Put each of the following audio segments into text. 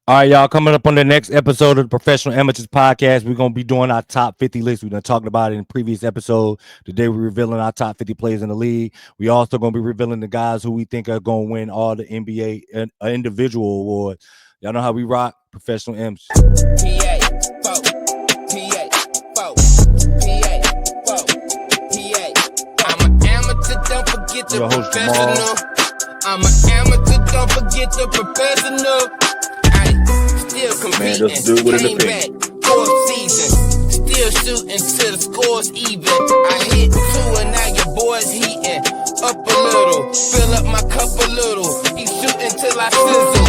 All right, y'all. Coming up on the next episode of the Professional Amateurs Podcast, we're gonna be doing our top 50 list. We've been talking about it in the previous episode. Today we're revealing our top 50 players in the league. We also gonna be revealing the guys who we think are gonna win all the NBA and individual awards. Y'all know how we rock, Professional M's. I'm an amateur, don't forget the Your host, Jamal. professional. I'm an amateur, don't forget the professional. I still Man, competing, just do it with an came back, fourth season. Still shooting till the score's even. I hit 2 and now your boy's heating. Up a little, fill up my cup a little. He shooting till I sizzle.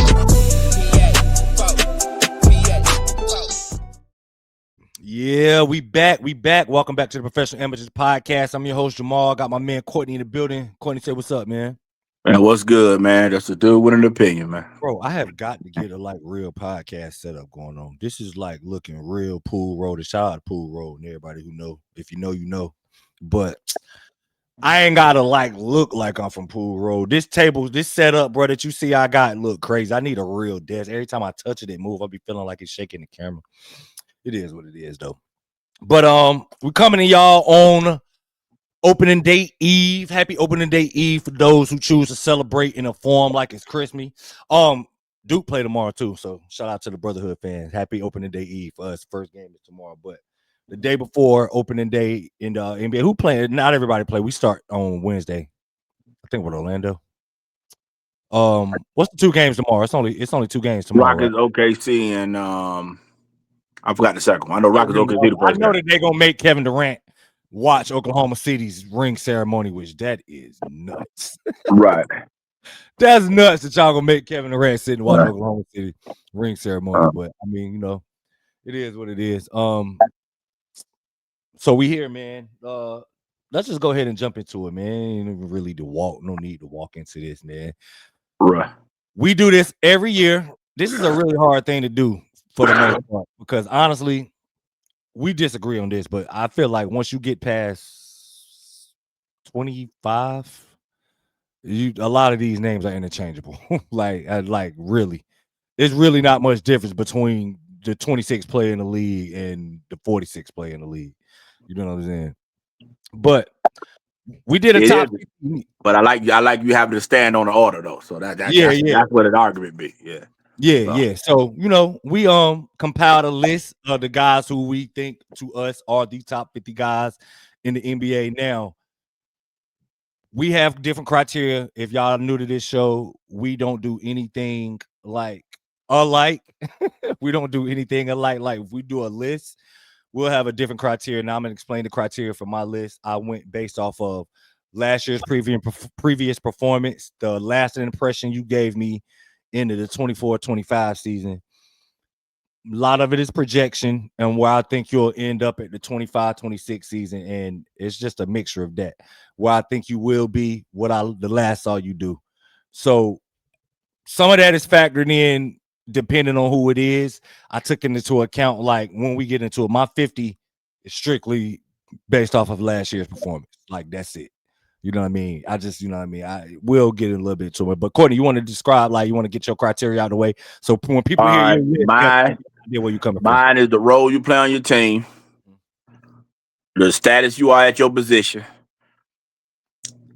Yeah, we back. We back. Welcome back to the Professional Amateurs Podcast. I'm your host, Jamal. Got my man Courtney in the building. Courtney, say what's up, man. Man, what's good, man? That's a dude with an opinion, man. Bro, I have got to get a real podcast setup going on. This is like looking real Pool Road. Shout out to Pool Road and everybody who know. If you know, you know. But I ain't gotta look like I'm from Pool Road. This table, this setup, bro, that you see I got look crazy. I need a real desk. Every time I touch it, it move. I be feeling like it's shaking the camera. It is what it is, though. But we're coming to y'all on opening day eve. Happy opening day eve for those who choose to celebrate in a form like it's Christmas. Duke play tomorrow too, so shout out to the Brotherhood fans. Happy opening day eve for us. First game is tomorrow, but the day before opening day in the NBA, who playing? Not everybody play. We start on Wednesday. I think with Orlando. What's the 2 games tomorrow? It's only 2 games tomorrow. Rockets, Right? OKC, and I forgot the second one. I know Rockets, OKC, the I first know game. that they're gonna make Kevin Durant watch Oklahoma City's ring ceremony, which that is nuts. Right. That's nuts that y'all gonna make Kevin Durant sit and watch Right. Oklahoma City ring ceremony. But I mean, it is what it is. So we here, man. Let's just go ahead and jump into it, man. No need to walk into this, man. Right. We do this every year. This is a really hard thing to do for the most part because honestly, we disagree on this, but I feel like once you get past 25, a lot of these names are interchangeable. Really, it's really not much difference between the 26 player in the league and the 46 player in the league. You know what I'm saying? But we did a It top. is. But I like you having to stand on the order though. So that's what an argument be. Yeah. Yeah. So we compiled a list of the guys who we think to us are the top 50 guys in the NBA. Now, we have different criteria. If y'all new to this show, we don't do anything alike. We don't do anything alike. Like if we do a list, we'll have a different criteria. Now I'm gonna explain the criteria for my list. I went based off of last year's previous performance, the lasting impression you gave me into the 24-25 season. A lot of it is projection and where I think you'll end up at the 25-26 season. And it's just a mixture of that. Where I think you will be, the last saw you do. So some of that is factored in depending on who it is. I took into account, like when we get into it, my 50 is strictly based off of last year's performance. Like that's it. You know what I mean? I will get a little bit to it. But Courtney, you want to describe, you want to get your criteria out of the way. So when people hear All right. you, where you coming from. Mine is the role you play on your team, the status you are at your position,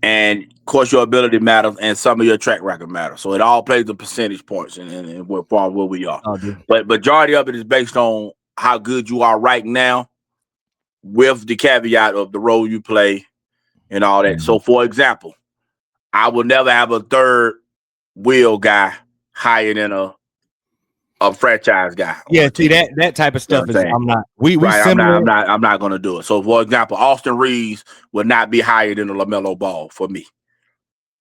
and of course your ability matters, and some of your track record matters. So it all plays the percentage points and where we are. But majority of it is based on how good you are right now, with the caveat of the role you play and all that. So for example, I will never have a third wheel guy higher than a franchise guy. Yeah, see that type of stuff is I'm not. I'm not going to do it. So for example, Austin Reeves would not be higher than a LaMelo Ball for me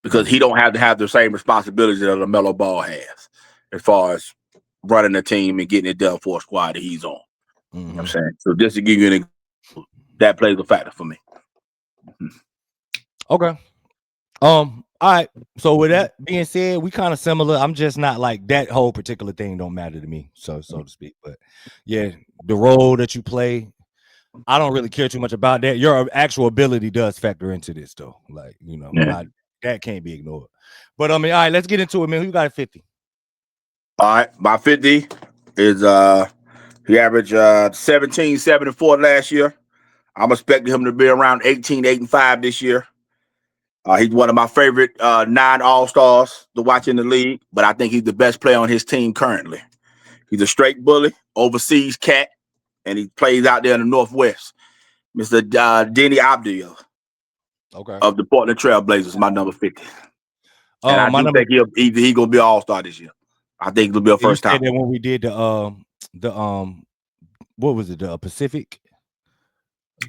because he don't have to have the same responsibilities that a LaMelo Ball has as far as running the team and getting it done for a squad that he's on. You know what I'm saying? So just to give you an example, that plays a factor for me. Okay. All right. So with that being said, we kind of similar. I'm just not like that whole particular thing don't matter to me, so to speak. But yeah, the role that you play, I don't really care too much about that. Your actual ability does factor into this, though. That can't be ignored. But I mean, all right, let's get into it, man. Who got a 50? All right, my 50 is he averaged 17, 7, and 4 last year. I'm expecting him to be around 18, 8, and 5 this year. He's one of my favorite 9 All-Stars to watch in the league, but I think he's the best player on his team currently. He's a straight bully, overseas cat, and he plays out there in the Northwest. Mr. Denny Abdul of the Portland Trail Blazers, my number 50. And I do think he's gonna be an All-Star this year. I think it'll be a first time. When we did the what was it, the Pacific?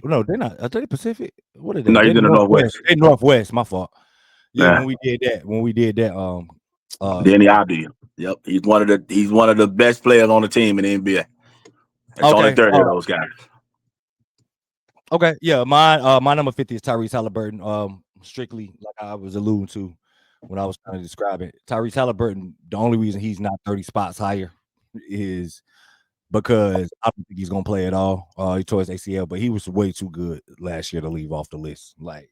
No, they're not. Are they Pacific? What are they? No, he's in the Northwest. They're Northwest. My fault. Yeah, when we did that, Denny Abdul. Yep, he's one of the best players on the team in the NBA. It's only 30 of those guys. Okay, yeah, my number 50 is Tyrese Halliburton. Strictly like I was alluding to when I was trying to describe it. Tyrese Halliburton, the only reason he's not 30 spots higher is because I don't think he's gonna play at all. He tore his ACL, but he was way too good last year to leave off the list. Like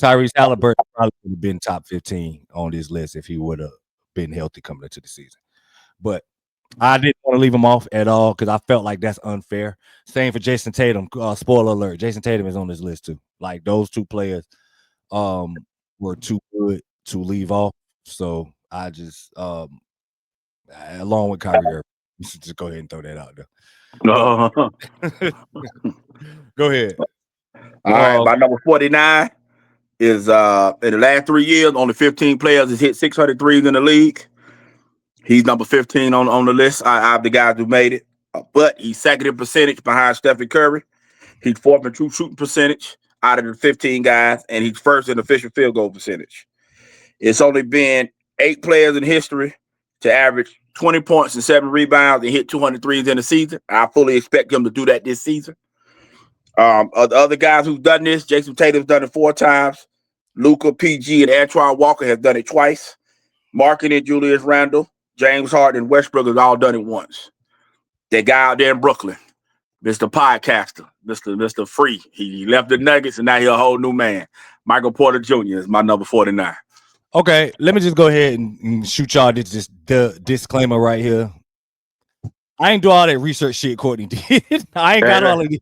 Tyrese Halliburton probably would have been top 15 on this list if he would have been healthy coming into the season. But I didn't want to leave him off at all because I felt like that's unfair. Same for Jason Tatum. Spoiler alert: Jason Tatum is on this list too. Like those two players were too good to leave off. So I just along with Kyrie Irving, you should just go ahead and throw that out there. Go ahead. All right, my number 49 is in the last 3 years, only 15 players has hit 600 threes in the league. He's number 15 on the list. I have the guys who made it, but he's second in percentage behind Stephen Curry. He's fourth in true shooting percentage out of the 15 guys, and he's first in official field goal percentage. It's only been 8 players in history to average 20 points and 7 rebounds and hit 200 threes in a season. I fully expect him to do that this season. Other guys who've done this, Jason Tatum's done it 4 times. Luka, PG, and Antoine Walker have done it twice. Markin and Julius Randle, James Harden, and Westbrook have all done it once. That guy out there in Brooklyn, Mr. Podcaster, Mr. Free. He left the Nuggets and now he's a whole new man. Michael Porter Jr. is my number 49. Okay, let me just go ahead and shoot y'all this disclaimer right here. I ain't do all that research shit Courtney did. I ain't got all of this.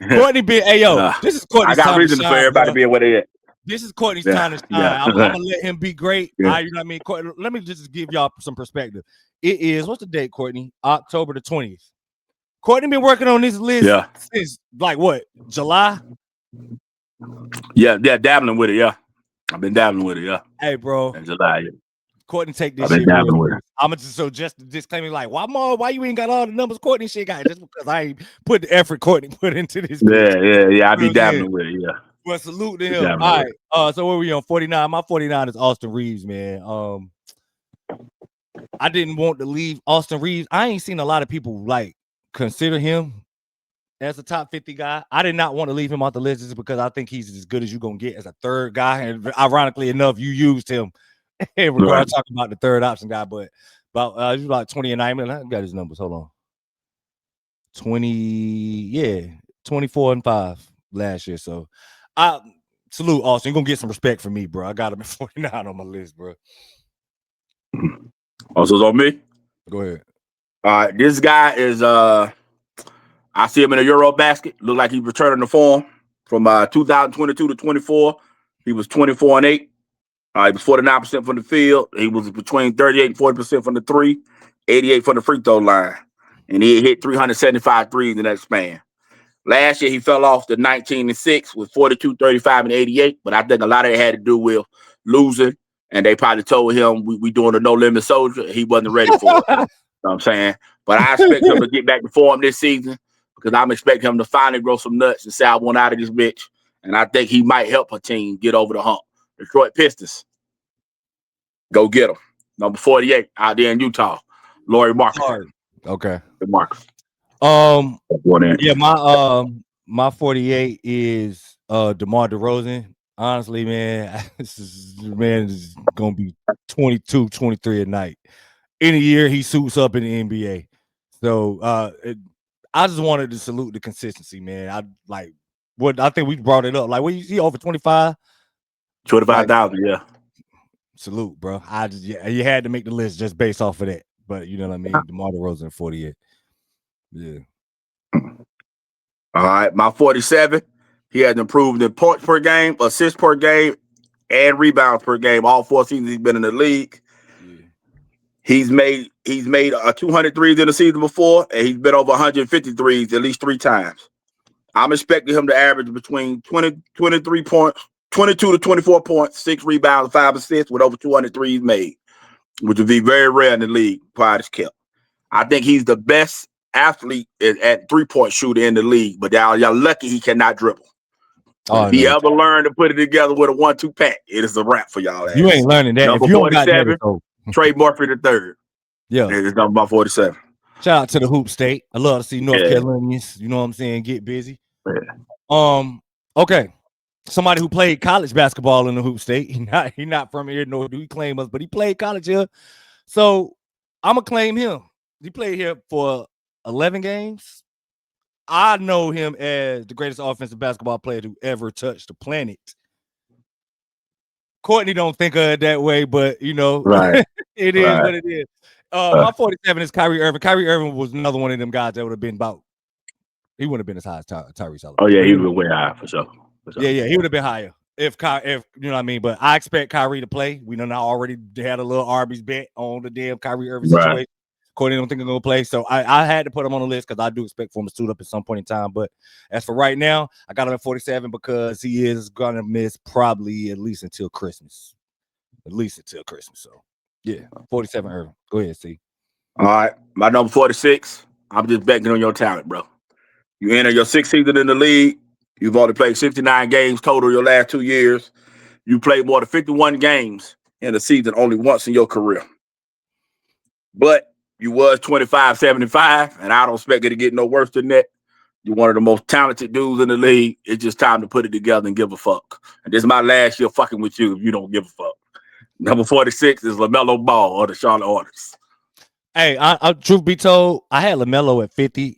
Courtney been, hey yo, this is Courtney's time. I got reason for everybody to be where they at. This is Courtney's time to shine. I'm gonna let him be great. You know what I mean? Courtney, let me just give y'all some perspective. It is, what's the date, Courtney? October the 20th. Courtney been working on this list since like what, July? Yeah, dabbling with it, yeah. I've been dabbling with it, yeah. Hey, bro. In July, yeah. Courtney, take this shit. I'm gonna just disclaiming like, why you ain't got all the numbers Courtney shit got? Just because I ain't put the effort Courtney put into this. Yeah. I be dabbling with it, yeah. Well, salute to him. All right. So where we on 49? My 49 is Austin Reeves, man. I didn't want to leave Austin Reeves. I ain't seen a lot of people like consider him as a top 50 guy. I did not want to leave him off the list just because I think he's as good as you're gonna get as a third guy. And ironically enough, you used him. We're going to talk about the third option guy, but about he's about 20 and 9. I got his numbers. Hold on. 24 and 5 last year. So I salute Austin. You're gonna get some respect from me, bro. I got him at 49 on my list, bro. Also on me? Go ahead. All right, this guy is I see him in a Euro basket. Look like he's returning to form from 2022 to 24. He was 24 and 8. He was 49% from the field. He was between 38 and 40% from the 3, 88 from the free throw line. And he hit 375 threes in that span. Last year, he fell off to 19 and 6 with 42, 35, and 88. But I think a lot of it had to do with losing. And they probably told him we doing a no-limit soldier. He wasn't ready for it. You know what I'm saying? But I expect him to get back to form this season because I'm expecting him to finally grow some nuts and say, I want out of this bitch. And I think he might help a team get over the hump. Detroit Pistons. Go get him. Number 48 out there in Utah. Lauri Markkanen. Okay. Marcus. Yeah, my 48 is DeMar DeRozan. Honestly, man, this is gonna be 22, 23 a night. In a year, he suits up in the NBA. So I just wanted to salute the consistency, man. I think we brought it up. Like, what you see over 25? 25,000, yeah. Salute, bro. You had to make the list just based off of that. But you know what I mean? DeMar DeRozan 48. Yeah. All right, my 47. He has improved in points per game, assists per game, and rebounds per game. All 4 seasons he's been in the league. Yeah. He's made 200 threes in the season before, and he's been over 150 threes at least 3 times. I'm expecting him to average between 23 points, 22 to 24 points, 6 rebounds, 5 assists with over 200 threes made, which would be very rare in the league. Pride is kept. I think he's the best athlete at 3-point shooter in the league, but y'all lucky he cannot dribble. If he ever learned to put it together with a 1-2 pack, it is a wrap for y'all. You ain't learning that. Number if you 47, Trey Murphy III. Yeah. It's number 47. Shout out to the Hoop State. I love to see North Carolinians, you know what I'm saying, get busy. Yeah. Okay. Somebody who played college basketball in the Hoop State. He not from here, nor do he claim us, but he played college here. So I'm gonna claim him. He played here for 11 games. I know him as the greatest offensive basketball player to ever touch the planet. Courtney don't think of it that way, but you know, right. It is what it is. My 47 is Kyrie Irving. Kyrie Irving was another one of them guys that would have been about. He wouldn't have been as high as Tyrese Halliburton. Oh yeah, he would have been way higher for sure. Yeah, he would have been higher if you know what I mean. But I expect Kyrie to play. We know now already had a little Arby's bet on the damn Kyrie Irving situation. Courtney don't think I'm gonna play, so I had to put him on the list because I do expect for him to suit up at some point in time. But as for right now, I got him at 47 because he is gonna miss probably at least until Christmas. So yeah, 47 Irving. Go ahead, C. All right, my number 46. I'm just betting on your talent, bro. You enter your 6th season in the league. You've only played 69 games total your last 2 years. You played more than 51 games in a season only once in your career. But you was 25-75, and I don't expect it to get no worse than that. You're one of the most talented dudes in the league. It's just time to put it together and give a fuck. And this is my last year fucking with you if you don't give a fuck. Number 46 is LaMelo Ball or the Charlotte Hornets. Hey, I truth be told, I had LaMelo at 50.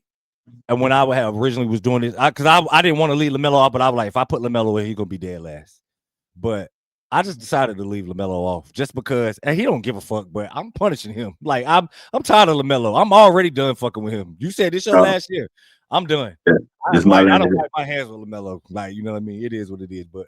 And when I originally was doing this, because I didn't want to leave LaMelo off, but I was like, if I put LaMelo in, he's going to be dead last. But I just decided to leave LaMelo off just because he don't give a fuck, but I'm punishing him. Like, I'm tired of LaMelo. I'm already done fucking with him. You said this your last year. I'm done. Yeah, I don't wipe my hands with LaMelo. Like, you know what I mean? It is what it is. But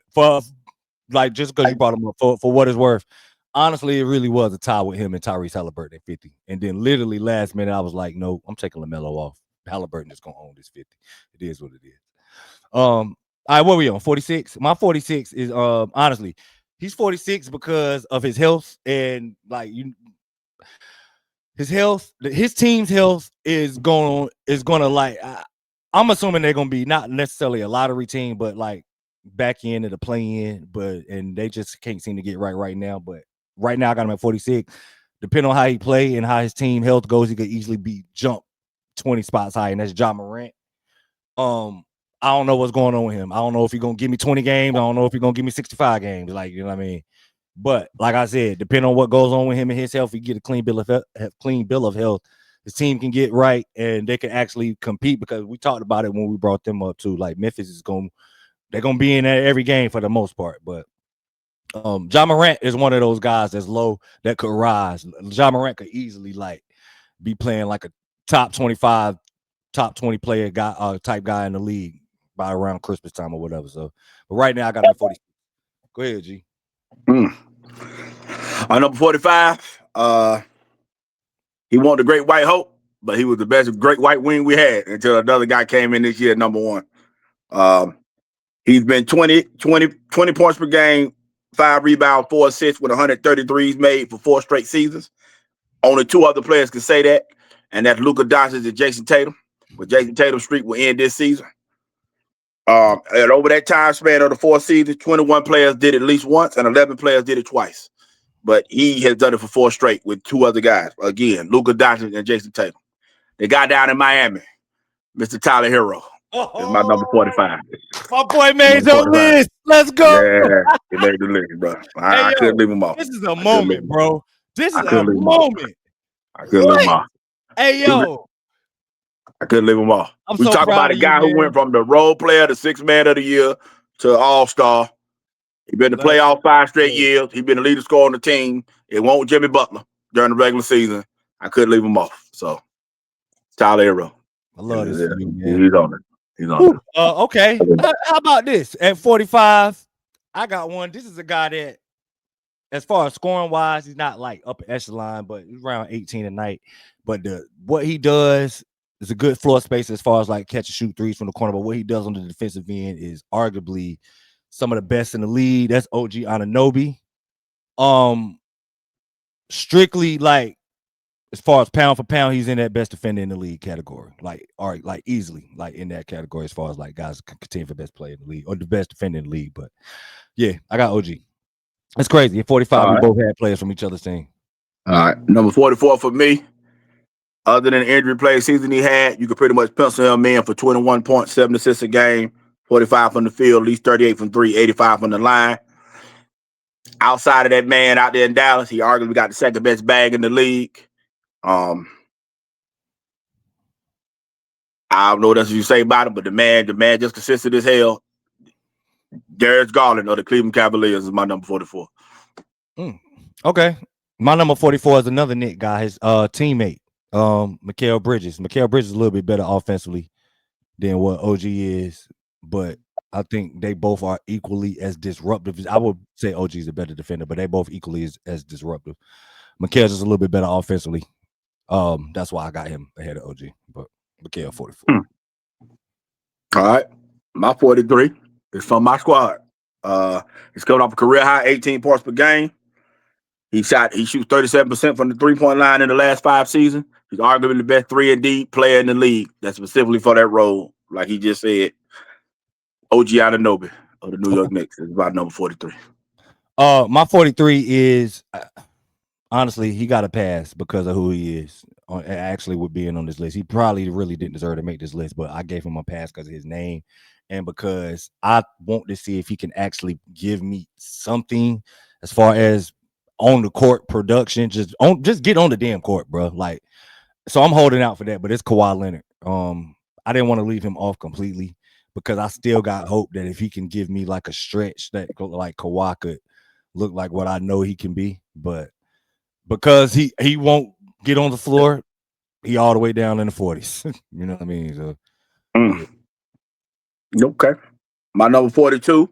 just because you brought him up for what it's worth, honestly, it really was a tie with him and Tyrese Halliburton at 50. And then literally last minute, I was like, no, I'm taking LaMelo off. Halliburton is going to own this 50. It is what it is. All right, what are we on? 46? My 46 is, honestly, he's 46 because of his health and, like, his health. His team's health is going to, like, I'm assuming they're going to be not necessarily a lottery team, but, like, back end of the play-in, and they just can't seem to get right now. But right now, I got him at 46. Depending on how he play and how his team health goes, he could easily be jumped 20 spots high, and that's Ja Morant. I don't know what's going on with him. I don't know if he's gonna give me 20 games. I don't know if he's gonna give me 65 games. Like, you know what I mean? But like I said, depending on what goes on with him and his health, he get a clean bill of health. His team can get right and they can actually compete, because we talked about it when we brought them up too. Like, Memphis they're gonna be in there every game for the most part. But Ja Morant is one of those guys that's low that could rise. Ja Morant could easily, like, be playing like a top 25, top 20 player guy, type guy in the league by around Christmas time or whatever. So, but right now I got him 40. Go ahead, G. On number 45, he won the Great White Hope, but he was the best great white wing we had until another guy came in this year, number 1. He's been 20 points per game, 5 rebounds, 4 assists with 133s made for 4 straight seasons. Only 2 other players can say that, and that's Luka Doncic and Jason Tatum. But Jason Tatum's streak will end this season. And over that time span of the 4 seasons, 21 players did it at least once, and 11 players did it twice. But he has done it for 4 straight with 2 other guys. Again, Luka Doncic and Jason Tatum. The guy down in Miami, Mr. Tyler Hero, is my number 45. My boy made your list. Let's go. Yeah, he made the list, bro. I couldn't leave him off. This is a moment, bro. This is a moment. I couldn't leave him off. Hey, yo. I couldn't leave him off. We talk about a guy who went from the role player to 6th man of the year to all-star. He's been to playoff 5 straight years. He's been the leader scorer on the team. It won't Jimmy Butler during the regular season. I couldn't leave him off. So Tyler Hero. I love this for you, man. He's on it. He's on it. Okay. How about this? At 45, I got one. This is a guy that, as far as scoring wise, he's not like upper echelon, but he's around 18 a night. But what he does is a good floor space as far as like catch and shoot threes from the corner. But what he does on the defensive end is arguably some of the best in the league. That's OG Anunoby. Strictly like as far as pound for pound, he's in that best defender in the league category. Like, all right, like easily, like in that category as far as like guys can continue for best player in the league or the best defender in the league. But yeah, I got OG. That's crazy. At 45, we both had players from each other's team. All right. Number 44 for me. Other than the injury play season he had, you could pretty much pencil him in for 21 points, 7 assists a game, 45 from the field, at least 38 from 3, 85 from the line. Outside of that man out there in Dallas, he arguably got the second best bag in the league. I don't know what else you say about him, but the man just consistent as hell. Darius Garland of the Cleveland Cavaliers is my number 44. Okay. My number 44 is another Knick guy, his teammate, Mikal Bridges. Mikal Bridges is a little bit better offensively than what OG is, but I think they both are equally as disruptive. I would say OG is a better defender, but they both equally as disruptive. Mikal's just a little bit better offensively. That's why I got him ahead of OG, but Mikal 44. All right. My 43 is from my squad. He's coming off a career high 18 points per game. He shoots 37% from the 3-point line in the last 5 seasons. He's arguably the best 3-and-D player in the league. That's specifically for that role, like he just said. OG Anunoby of the New York Knicks is about number 43. My 43 is honestly, he got a pass because of who he is. Actually, with being on this list, he probably really didn't deserve to make this list, but I gave him a pass because of his name and because I want to see if he can actually give me something as far as on the court production. Just get on the damn court, bro. Like, so I'm holding out for that, but it's Kawhi Leonard. I didn't want to leave him off completely because I still got hope that if he can give me like a stretch that like Kawhi could look like what I know he can be, but because he won't get on the floor, he all the way down in the 40s. You know what I mean? So, Okay. My number 42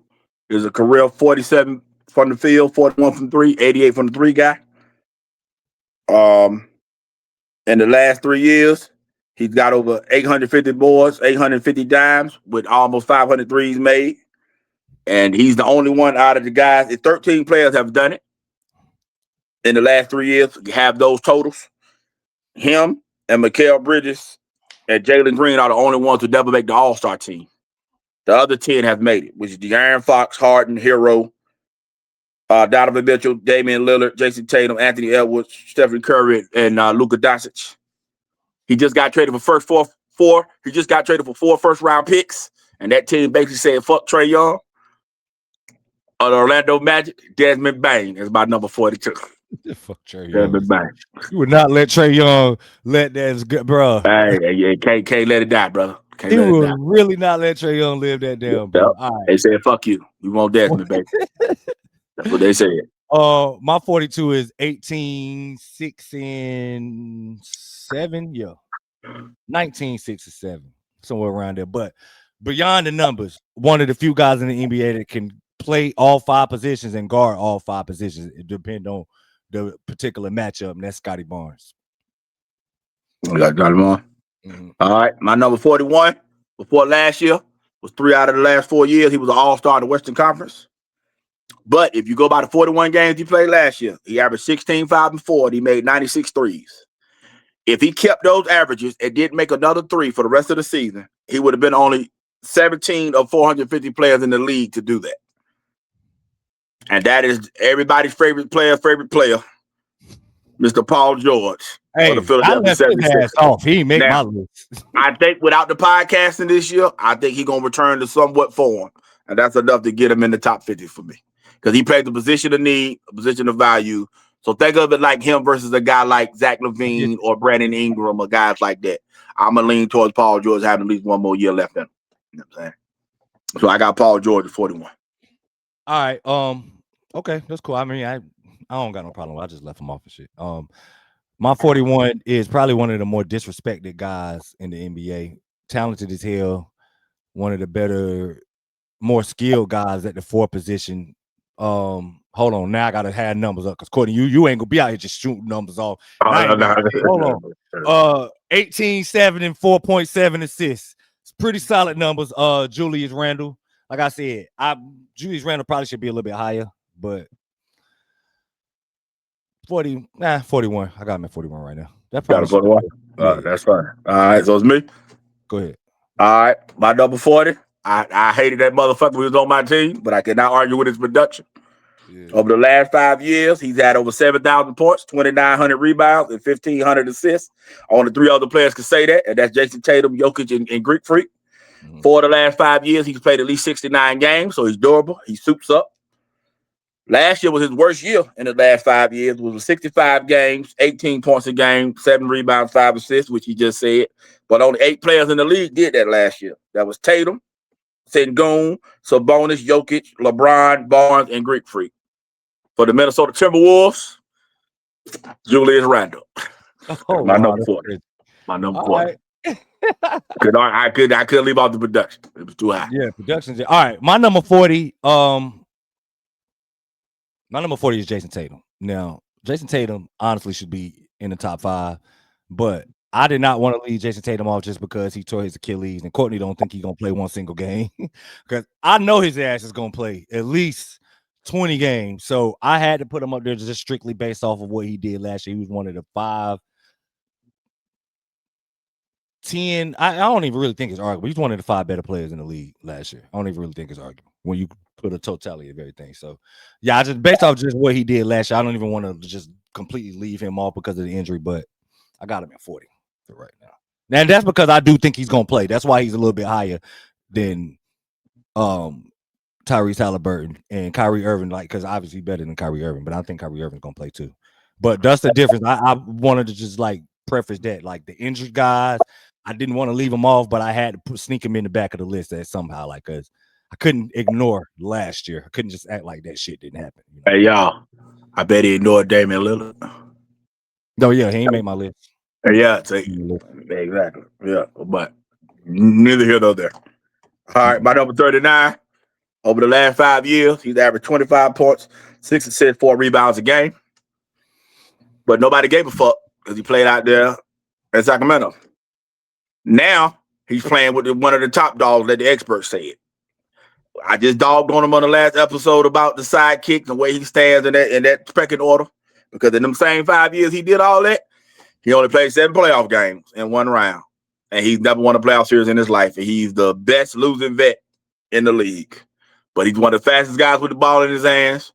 is a career 47 from the field, 41 from 3, 88 from the 3 guy. In the last 3 years, he's got over 850 boards, 850 dimes with almost 500 threes made. And he's the only one out of the guys. 13 players have done it in the last 3 years. Have those totals. Him and Mikal Bridges and Jalen Green are the only ones who never make the All-Star team. The other 10 have made it, which is De'Aaron Fox, Harden, Hero, Donovan Mitchell, Damian Lillard, Jason Tatum, Anthony Edwards, Stephen Curry, and Luka Doncic. He just got traded for four. He just got traded for 4 first-round picks, and that team basically said, fuck Trae Young. The Orlando Magic, Desmond Bane is my number 42. Fuck Trae Young. Desmond Bane. You would not let Trae Young let that good, bro. Hey, can't let it die, brother. He would really not let Trae Young live that down, bro. Yep. All right. They said, fuck you. We want Desmond, baby. That's what they said. My 42 is 18, 6, and 7. Yeah. 19, 6, and 7. Somewhere around there. But beyond the numbers, one of the few guys in the NBA that can play all 5 positions and guard all 5 positions. It depends on the particular matchup, and that's Scotty Barnes. We got Scotty Barnes. All right. My number 41 before last year was 3 out of the last 4 years. He was an all-star in the Western Conference. But if you go by the 41 games he played last year, he averaged 16, 5, and 4. And he made 96 threes. If he kept those averages and didn't make another 3 for the rest of the season, he would have been only 17 of 450 players in the league to do that. And that is everybody's favorite player, Mr. Paul George. Hey, I left his ass off. He made my list. I think without the podcasting this year, I think he's going to return to somewhat form. And that's enough to get him in the top 50 for me. Because he plays the position of need, a position of value. So think of it like him versus a guy like Zach LaVine or Brandon Ingram or guys like that. I'm going to lean towards Paul George having at least 1 more year left in him. You know what I'm saying? So I got Paul George at 41. All right. Okay, that's cool. I mean, I don't got no problem. I just left him off and shit. My 41 is probably one of the more disrespected guys in the NBA. Talented as hell. One of the better, more skilled guys at the 4 position. Hold on. Now I gotta have numbers up because Courtney, you ain't gonna be out here just shooting numbers off. Hold on. 18, 7, and 4.7 assists. It's pretty solid numbers. Julius Randle. Like I said, Julius Randle probably should be a little bit higher, but 41. I got him at 41 right now. That probably got a 41. That's fine. All right, so it's me. Go ahead. All right, my number 40. I hated that motherfucker who was on my team, but I cannot argue with his production. Yeah. Over the last 5 years, he's had over 7,000 points, 2,900 rebounds, and 1,500 assists. Only 3 other players can say that, and that's Jason Tatum, Jokic, and Greek Freak. Mm-hmm. For the last 5 years, he's played at least 69 games, so he's durable. He soups up. Last year was his worst year in the last 5 years. It was 65 games, 18 points a game, 7 rebounds, 5 assists, which he just said. But only 8 players in the league did that last year. That was Tatum, Sengun, Sabonis, Jokic, LeBron, Barnes, and Greek Freak. For the Minnesota Timberwolves, Julius Randle. My number 40. My number 40. Right. I couldn't leave out the production. It was too high. Yeah, production's all right. My number 40. My number 40 is Jason Tatum. Now, Jason Tatum honestly should be in the top 5, but I did not want to leave Jason Tatum off just because he tore his Achilles, and Courtney don't think he's going to play one single game because I know his ass is going to play at least 20 games. So I had to put him up there just strictly based off of what he did last year. He was one of the 5, 10. I don't even really think it's arguable. He's one of the 5 better players in the league last year. I don't even really think it's arguable when you put a totality of everything. So, yeah, I just based off just what he did last year, I don't even want to just completely leave him off because of the injury, but I got him at 40 for right now. And that's because I do think he's going to play. That's why he's a little bit higher than Tyrese Halliburton and Kyrie Irving, because obviously better than Kyrie Irving, but I think Kyrie Irving's going to play too. But that's the difference. I wanted to just preface that, the injured guys, I didn't want to leave them off, but I had to sneak them in the back of the list that somehow, because I couldn't ignore last year. I couldn't just act like that shit didn't happen. You know? Hey, y'all, I bet he ignored Damian Lillard. No, yeah, he ain't made my list. Yeah, exactly. Yeah, but neither here nor there. All right, my number 39. Over the last 5 years, he's averaged 25 points, 6 assists, 4 rebounds a game. But nobody gave a fuck because he played out there in Sacramento. Now he's playing with one of the top dogs that the experts said. I just dogged on him on the last episode about the sidekick, the way he stands in that pecking order. Because in them same 5 years he did all that, he only played 7 playoff games in 1 round. And he's never won a playoff series in his life. And he's the best losing vet in the league. But he's one of the fastest guys with the ball in his hands.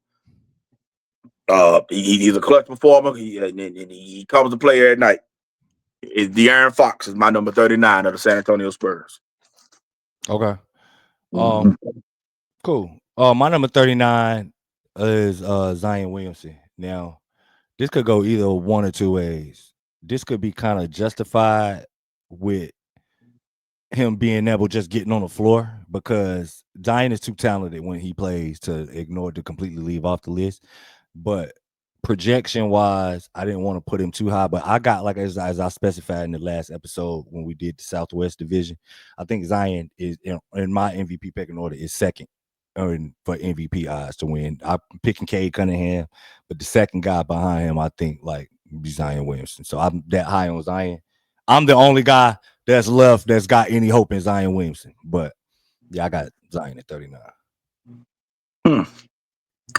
He's a clutch performer. He comes to play every night. It's De'Aaron Fox is my number 39 of the San Antonio Spurs. Okay. Cool. My number 39 is Zion Williamson. Now, this could go either one or two ways. This could be kind of justified with him being able just getting on the floor because Zion is too talented when he plays to ignore to completely leave off the list. But projection wise, I didn't want to put him too high, but I got as I specified in the last episode when we did the Southwest Division, I think Zion is in my MVP pecking order is second for MVP odds to win. I'm picking Cade Cunningham, but the second guy behind him, I think be Zion Williamson. So I'm that high on Zion. I'm the only guy that's left that's got any hope in Zion Williamson. But yeah, I got Zion at 39.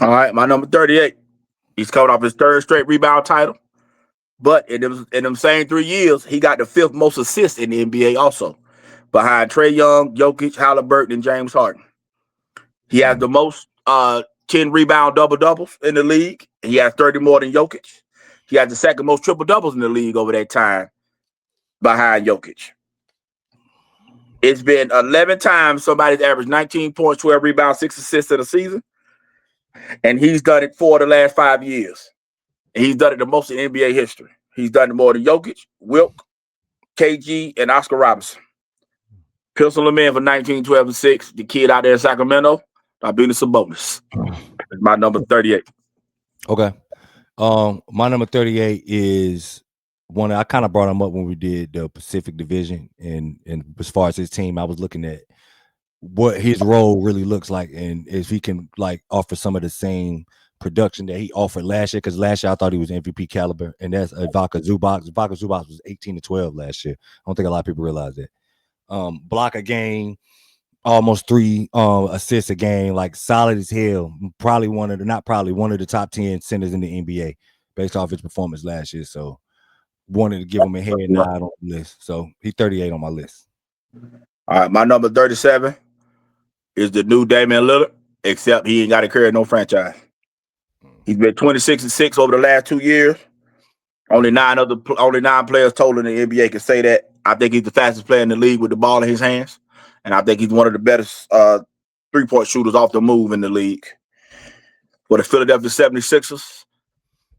All right, my number 38. He's coming off his 3rd straight rebound title. But in them same 3 years, he got the 5th most assists in the NBA also, behind Trae Young, Jokic, Halliburton, and James Harden. He has the most 10 rebound double-doubles in the league. And he has 30 more than Jokic. He has the 2nd most triple-doubles in the league over that time behind Jokic. It's been 11 times somebody's averaged 19 points, 12 rebounds, 6 assists in a season. And he's done it for the last 5 years. And he's done it the most in NBA history. He's done it more than Jokic, Wilt, KG, and Oscar Robertson. Pencil him in for 19, 12, and 6. The kid out there in Sacramento, Arvydas Sabonis. It's my number 38. Okay. My number 38 is I kind of brought him up when we did the Pacific Division, and as far as his team, I was looking at what his role really looks like, and if he can like offer some of the same production that he offered last year. Because last year I thought he was MVP caliber, and that's Ivica Zubac. Ivica Zubac was 18-12 last year. I don't think a lot of people realize that. Block a game, almost 3 assists a game, like solid as hell. Probably one of the top 10 centers in the NBA based off his performance last year. So wanted to give him a head nod on the list. So he's 38 on my list. All right, my number 37 is the new Damian Lillard, except he ain't got to carry no franchise. He's been 26-6 over the last 2 years. Only 9 players total in the NBA can say that. I think he's the fastest player in the league with the ball in his hands, and I think he's one of the better three-point shooters off the move in the league. For the Philadelphia 76ers,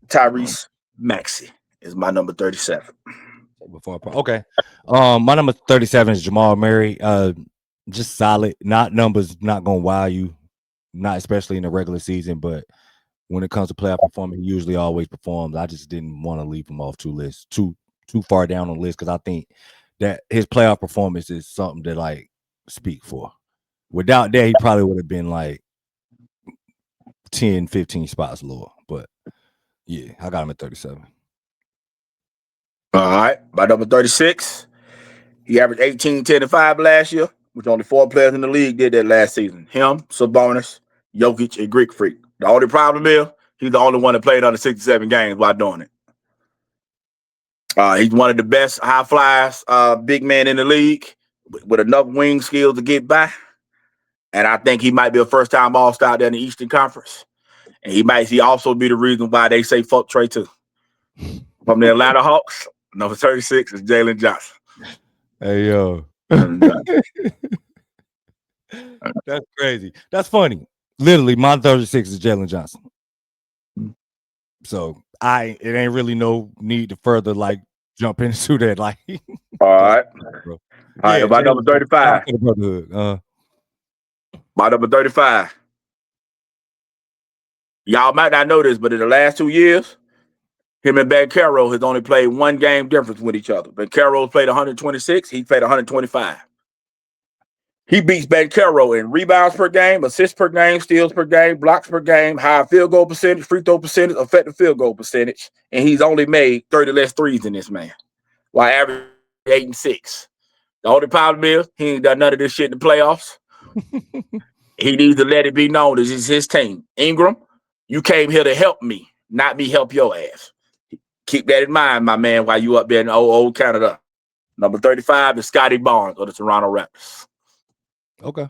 Tyrese Maxey is my number 37. Okay. My number 37 is Jamal Murray. Just solid. Not numbers, not gonna wow you, not especially in the regular season, but when it comes to playoff performance, he usually always performs. I just didn't want to leave him off too far down on the list, because I think that his playoff performance is something to like speak for. Without that, he probably would have been like 10, 15 spots lower. But yeah, I got him at 37. All right. My number 36, he averaged 18, 10, and 5 last year, which only 4 players in the league did that last season. Him, Sabonis, Jokic, and Greek Freak. The only problem is he's the only one that played under 67 games while doing it. He's one of the best high flyers, big man in the league with enough wing skills to get by. And I think he might be a first-time All-Star there in the Eastern Conference. And he also be the reason why they say fuck Trey too. From the Atlanta Hawks, number 36 is Jalen Johnson. Hey, yo. That's crazy. That's funny. Literally, my 36 is Jalen Johnson. So it ain't really no need to further like jump into that. Like, all right. All right, my number 35. My number 35. Y'all might not know this, but in the last 2 years, him and Banchero has only played 1 game difference with each other. Banchero played 126. He played 125. He beats Banchero in rebounds per game, assists per game, steals per game, blocks per game, high field goal percentage, free throw percentage, effective field goal percentage, and he's only made 30 less threes than this man, while averaging 8 and 6. The only problem is he ain't done none of this shit in the playoffs. He needs to let it be known this is his team. Ingram, you came here to help me, not me help your ass. Keep that in mind, my man, while you up there in old Canada. Number 35 is Scotty Barnes of the Toronto Raptors. Okay.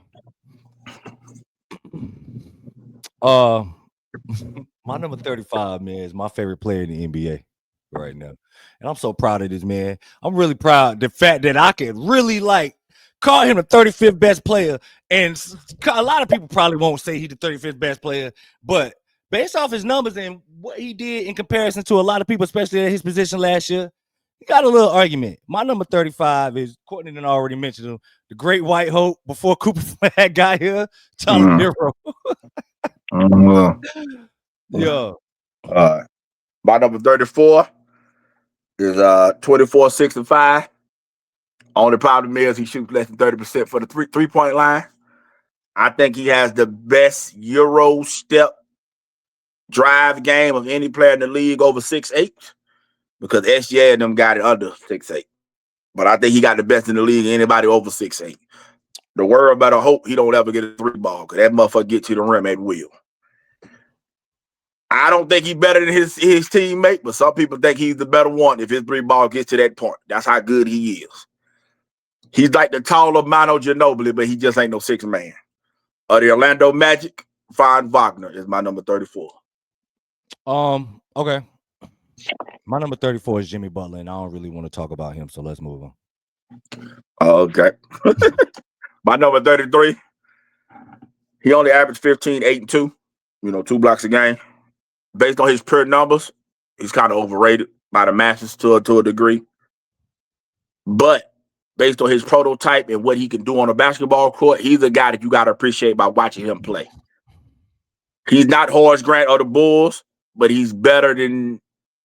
My number 35, man, is my favorite player in the NBA right now. And I'm so proud of this, man. I'm really proud of the fact that I can really like call him the 35th best player. And a lot of people probably won't say he's the 35th best player, but based off his numbers and what he did in comparison to a lot of people, especially at his position last year, he got a little argument. My number 35 is, Courtney done already mentioned him, the great white hope before Cooper Flag got here, Tyler Hero. Yeah. My number 34 is 24, 6, and 5. Only problem is he shoots less than 30% for the three-point line. I think he has the best Euro step drive game of any player in the league over 6'8", because SGA and them got it under 6'8". But I think he got the best in the league, anybody over 6'8". The world better hope he don't ever get a 3 ball, because that motherfucker get to the rim at will. I don't think he's better than his teammate, but some people think he's the better one if his 3 ball gets to that point. That's how good he is. He's like the taller Manu Ginobili, but he just ain't no 6 man. The Orlando Magic, Von Wagner is my number 34. Okay. My number 34 is Jimmy Butler, and I don't really want to talk about him, so let's move on. Okay. My number 33, he only averaged 15, 8, and 2. 2 blocks a game. Based on his pure numbers, he's kind of overrated by the masses to a degree. But based on his prototype and what he can do on a basketball court, he's a guy that you got to appreciate by watching him play. He's not Horace Grant or the Bulls, but he's better than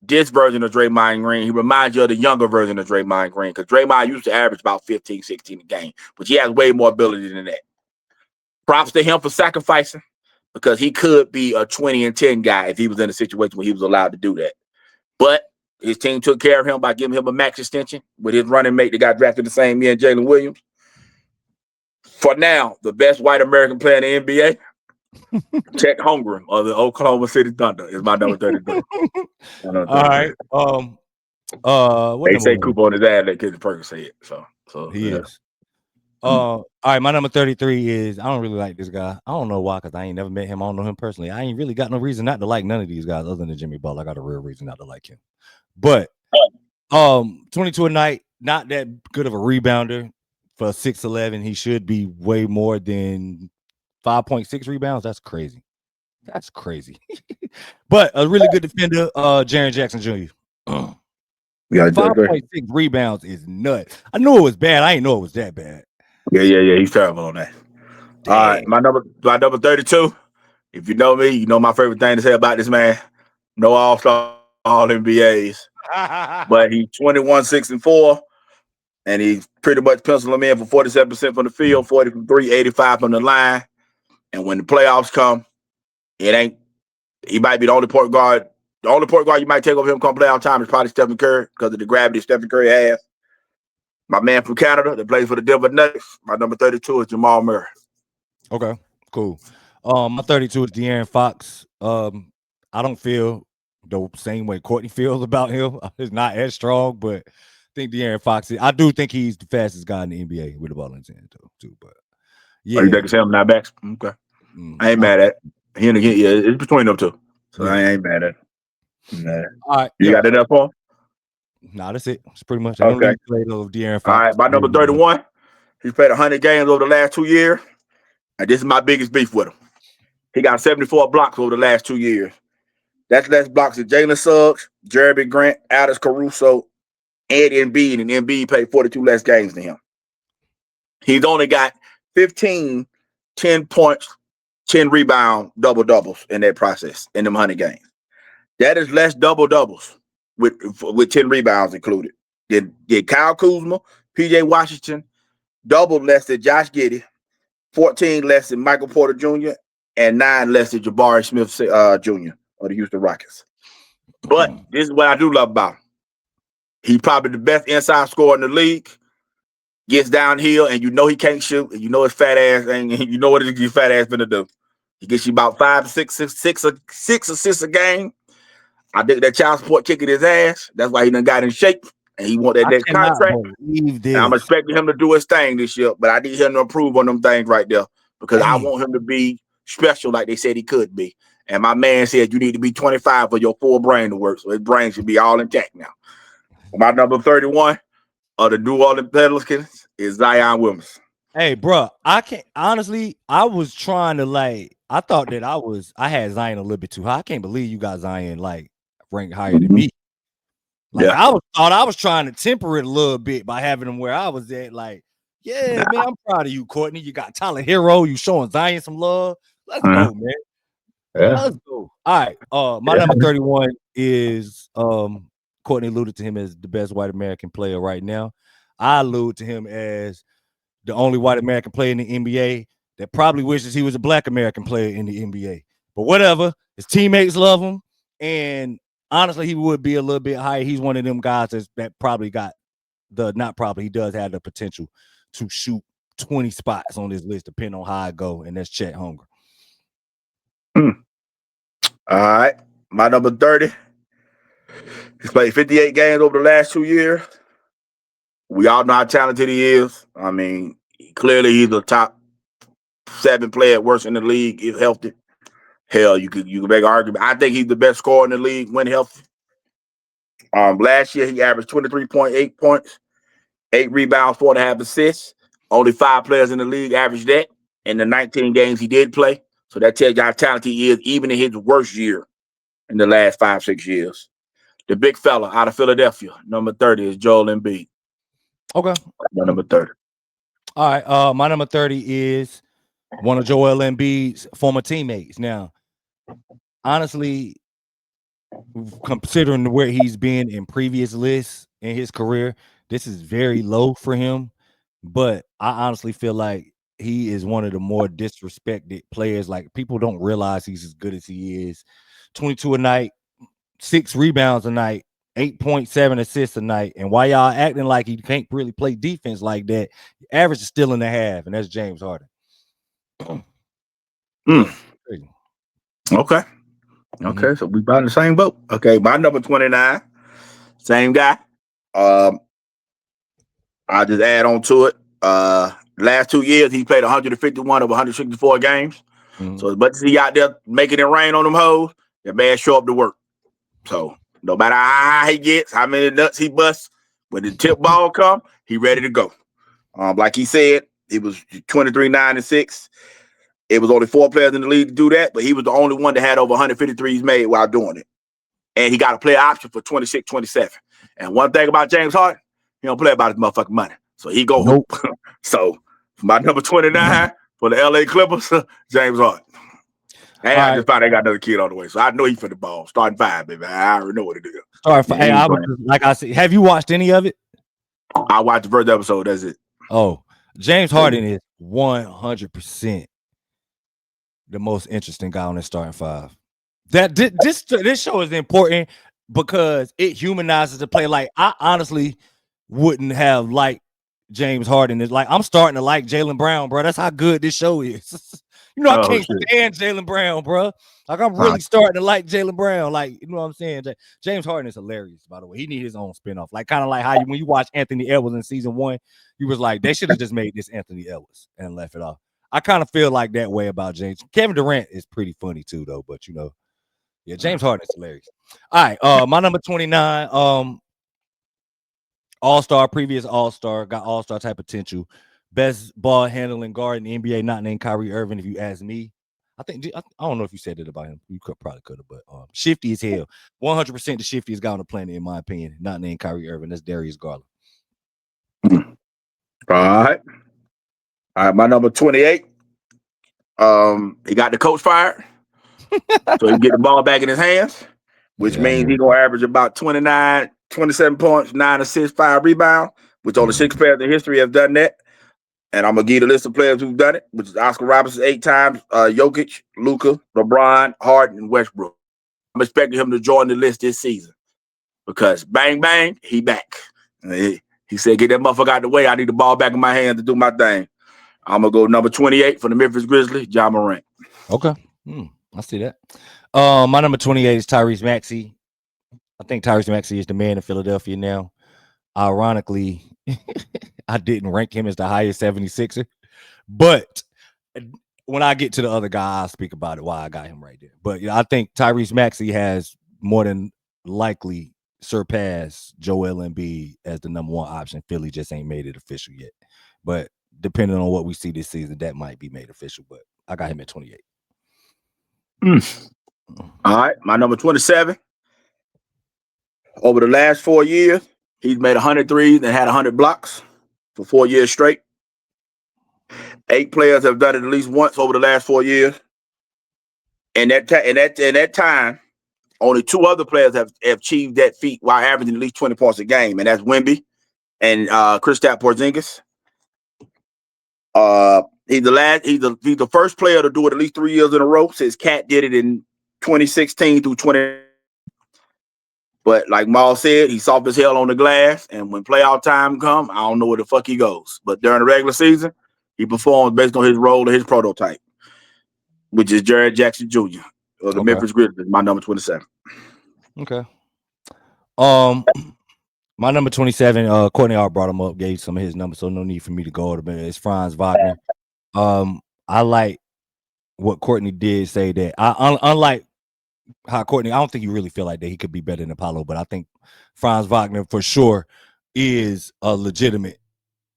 this version of Draymond Green. He reminds you of the younger version of Draymond Green because Draymond used to average about 15, 16 a game, but he has way more ability than that. Props to him for sacrificing because he could be a 20 and 10 guy if he was in a situation where he was allowed to do that. But his team took care of him by giving him a max extension with his running mate that got drafted the same year, Jalen Williams. For now, the best white American player in the NBA, Chet Holmgren of the Oklahoma City Thunder is my number 33. All right. What they say Cooper on his ass, that Kid Perkins say it. So he yeah. is. All right, my number 33 is I don't really like this guy. I don't know why, because I ain't never met him. I don't know him personally. I ain't really got no reason not to like none of these guys other than Jimmy Butler. I got a real reason not to like him. But 22 a night, not that good of a rebounder for 6'11". He should be way more than 5.6 rebounds. That's crazy. That's crazy. But a really good defender, Jaren Jackson Jr. 5.6 rebounds is nuts. I knew it was bad. I didn't know it was that bad. Yeah. He's terrible on that. Dang. All right, my number 32. If you know me, you know my favorite thing to say about this man. No All-Star, All NBAs. But he's 21, 6 and 4. And he's pretty much penciled him in for 47% from the field, 40 from 3, 85 from the line. And when the playoffs come, he might be the only point guard. The only point guard you might take over him come playoff time is probably Stephen Curry because of the gravity Stephen Curry has. My man from Canada that plays for the Denver Nuggets, my number 32 is Jamal Murray. Okay, cool. My 32 is De'Aaron Fox. I don't feel the same way Courtney feels about him. It's not as strong, but I think De'Aaron Fox. I do think he's the fastest guy in the NBA with the ball in his hand too. But yeah, you think Sam not back? Okay, I ain't mad at him. Yeah, it's between them two, so I ain't mad at him. Nah. All right, you got enough for? Nah, that's it. It's pretty much okay. Of De'Aaron Fox. All right, my number 31. He's played 100 games over the last 2 years, and this is my biggest beef with him. He got 74 blocks over the last 2 years. That's less blocks than Jalen Suggs, Jeremy Grant, Alex Caruso, and Embiid, and Embiid played 42 less games than him. He's only got 15, 10 points, 10 rebound double-doubles in that process in them 100 games. That is less double-doubles with 10 rebounds included. Did Kyle Kuzma, P.J. Washington, double less than Josh Giddey, 14 less than Michael Porter Jr., and 9 less than Jabari Smith Jr. of the Houston Rockets. But this is what I do love about him. He's probably the best inside scorer in the league. Gets downhill, and you know he can't shoot, and you know his fat ass, and you know what his fat ass gonna do. He gets you about 5 to 6 assists a game. I think that child support kicking his ass. That's why he done got in shape, and he want that next contract. And I'm expecting him to do his thing this year, but I need him to improve on them things right there because I want him to be special like they said he could be. And my man said you need to be 25 for your full brain to work, so his brain should be all intact now. My number 31 of the New Orleans Pelicans is Zion Williamson. Hey, bro, I can't honestly. I was trying to I thought that I had Zion a little bit too high. I can't believe you got Zion ranked higher than me. I was trying to temper it a little bit by having him where I was at. Man, I'm proud of you, Courtney. You got Tyler Hero. You showing Zion some love. Let's go, man. Yeah. Let's go. All right. My number 31 is Courtney alluded to him as the best white American player right now. I allude to him as the only white American player in the NBA that probably wishes he was a black American player in the NBA. But whatever, his teammates love him, and honestly, he would be a little bit higher. He's one of them guys that probably he does have the potential to shoot 20 spots on this list, depending on how I go, and that's Chet Holmgren. All right, my number 30. He's played 58 games over the last 2 years. We all know how talented he is. I mean, clearly he's a top 7 player worse in the league. He's healthy. Hell, you could make an argument. I think he's the best scorer in the league when healthy. Last year he averaged 23.8 points, 8 rebounds, 4.5 assists. Only 5 players in the league averaged that in the 19 games he did play. So that tells you how talented he is, even in his worst year in the last 5-6 years. The big fella out of Philadelphia, number 30, is Joel Embiid. Okay. My number 30. All right. My number 30 is one of Joel Embiid's former teammates. Now, honestly, considering where he's been in previous lists in his career, this is very low for him. But I honestly feel like he is one of the more disrespected players. Like, people don't realize he's as good as he is. 22 a night, 6 rebounds a night, 8.7 assists a night. And why y'all acting like he can't really play defense like that? Average is still in the half, and that's James Harden. Okay. Okay, so we about in the same boat. Okay, my number 29, same guy. I'll just add on to it. Last 2 years, he played 151 of 164 games. So as much as he out there making it rain on them hoes, that man show up to work. So no matter how high he gets, how many nuts he busts, when the tip ball come, he ready to go. Like he said, it was 23, 9, and 6. It was only 4 players in the league to do that, but he was the only one that had over 153s made while doing it. And he got a player option for 26, 27. And one thing about James Harden, he don't play about his motherfucking money. So he go hoop. So my number 29 for the LA Clippers, James Harden. And I just found they got another kid on the way. So I know he for the ball. Starting 5, baby. I already know what it is. Hey, like I said, have you watched any of it? I watched the first episode. That's it. Oh, James Harden is 100% the most interesting guy on the starting 5. That this show is important because it humanizes the play. Like, I honestly wouldn't have liked James Harden. It's like I'm starting to like Jaylen Brown, bro. That's how good this show is. I can't stand Jaylen Brown, bro. Like, I'm really starting to like Jaylen Brown. Like, you know what I'm saying? James Harden is hilarious, by the way. He need his own spinoff. Like, kind of like how when you watch Anthony Edwards in season 1, you was like, they should have just made this Anthony Edwards and left it off. I kind of feel like that way about James. Kevin Durant is pretty funny too, though. But yeah, James Harden is hilarious. All right, my number 29, All-Star, previous All-Star, got All-Star type potential. Best ball handling guard in the NBA, not named Kyrie Irving, if you ask me. I don't know if you said it about him. You probably could have, but shifty as hell. 100% the shiftiest guy on the planet, in my opinion. Not named Kyrie Irving. That's Darius Garland. All right, my number 28. He got the coach fired. So he get the ball back in his hands, which means he gonna average about 29, 27 points, 9 assists, 5 rebounds, which only 6 players in history have done that. And I'm gonna give you the list of players who've done it, which is Oscar Robertson 8 times, Jokic, Luka, LeBron, Harden, and Westbrook. I'm expecting him to join the list this season because bang bang, he back. He said, "Get that motherfucker out the way. I need the ball back in my hand to do my thing." I'm gonna go number 28 for the Memphis Grizzlies, Ja Morant. Okay, I see that. My number 28 is Tyrese Maxey. I think Tyrese Maxey is the man in Philadelphia now. Ironically, I didn't rank him as the highest 76er, but when I get to the other guy, I'll speak about it, why I got him right there. But I think Tyrese Maxey has more than likely surpassed Joel Embiid as the number 1 option. Philly just ain't made it official yet. But depending on what we see this season, that might be made official. But I got him at 28. All right, my number 27. Over the last 4 years, he's made 100 threes and had 100 blocks for 4 years straight. 8 players have done it at least once over the last 4 years. And that time, only 2 other players have achieved that feat while averaging at least 20 points a game, and that's Wemby and Kristaps Porzingis. He's the first player to do it at least 3 years in a row since Cat did it in 2016 through 20. But like Maul said, he's soft as hell on the glass, and when playoff time comes, I don't know where the fuck he goes. But during the regular season, he performs based on his role and his prototype, which is Jared Jackson Jr. of the Memphis Grizzlies, my number 27. Okay. My number 27, Courtney Hart brought him up, gave some of his numbers, so no need for me to go over them. It's Franz Wagner. I like what Courtney did say that unlike how Courtney, I don't think you really feel like that he could be better than Apollo, but I think Franz Wagner for sure is a legitimate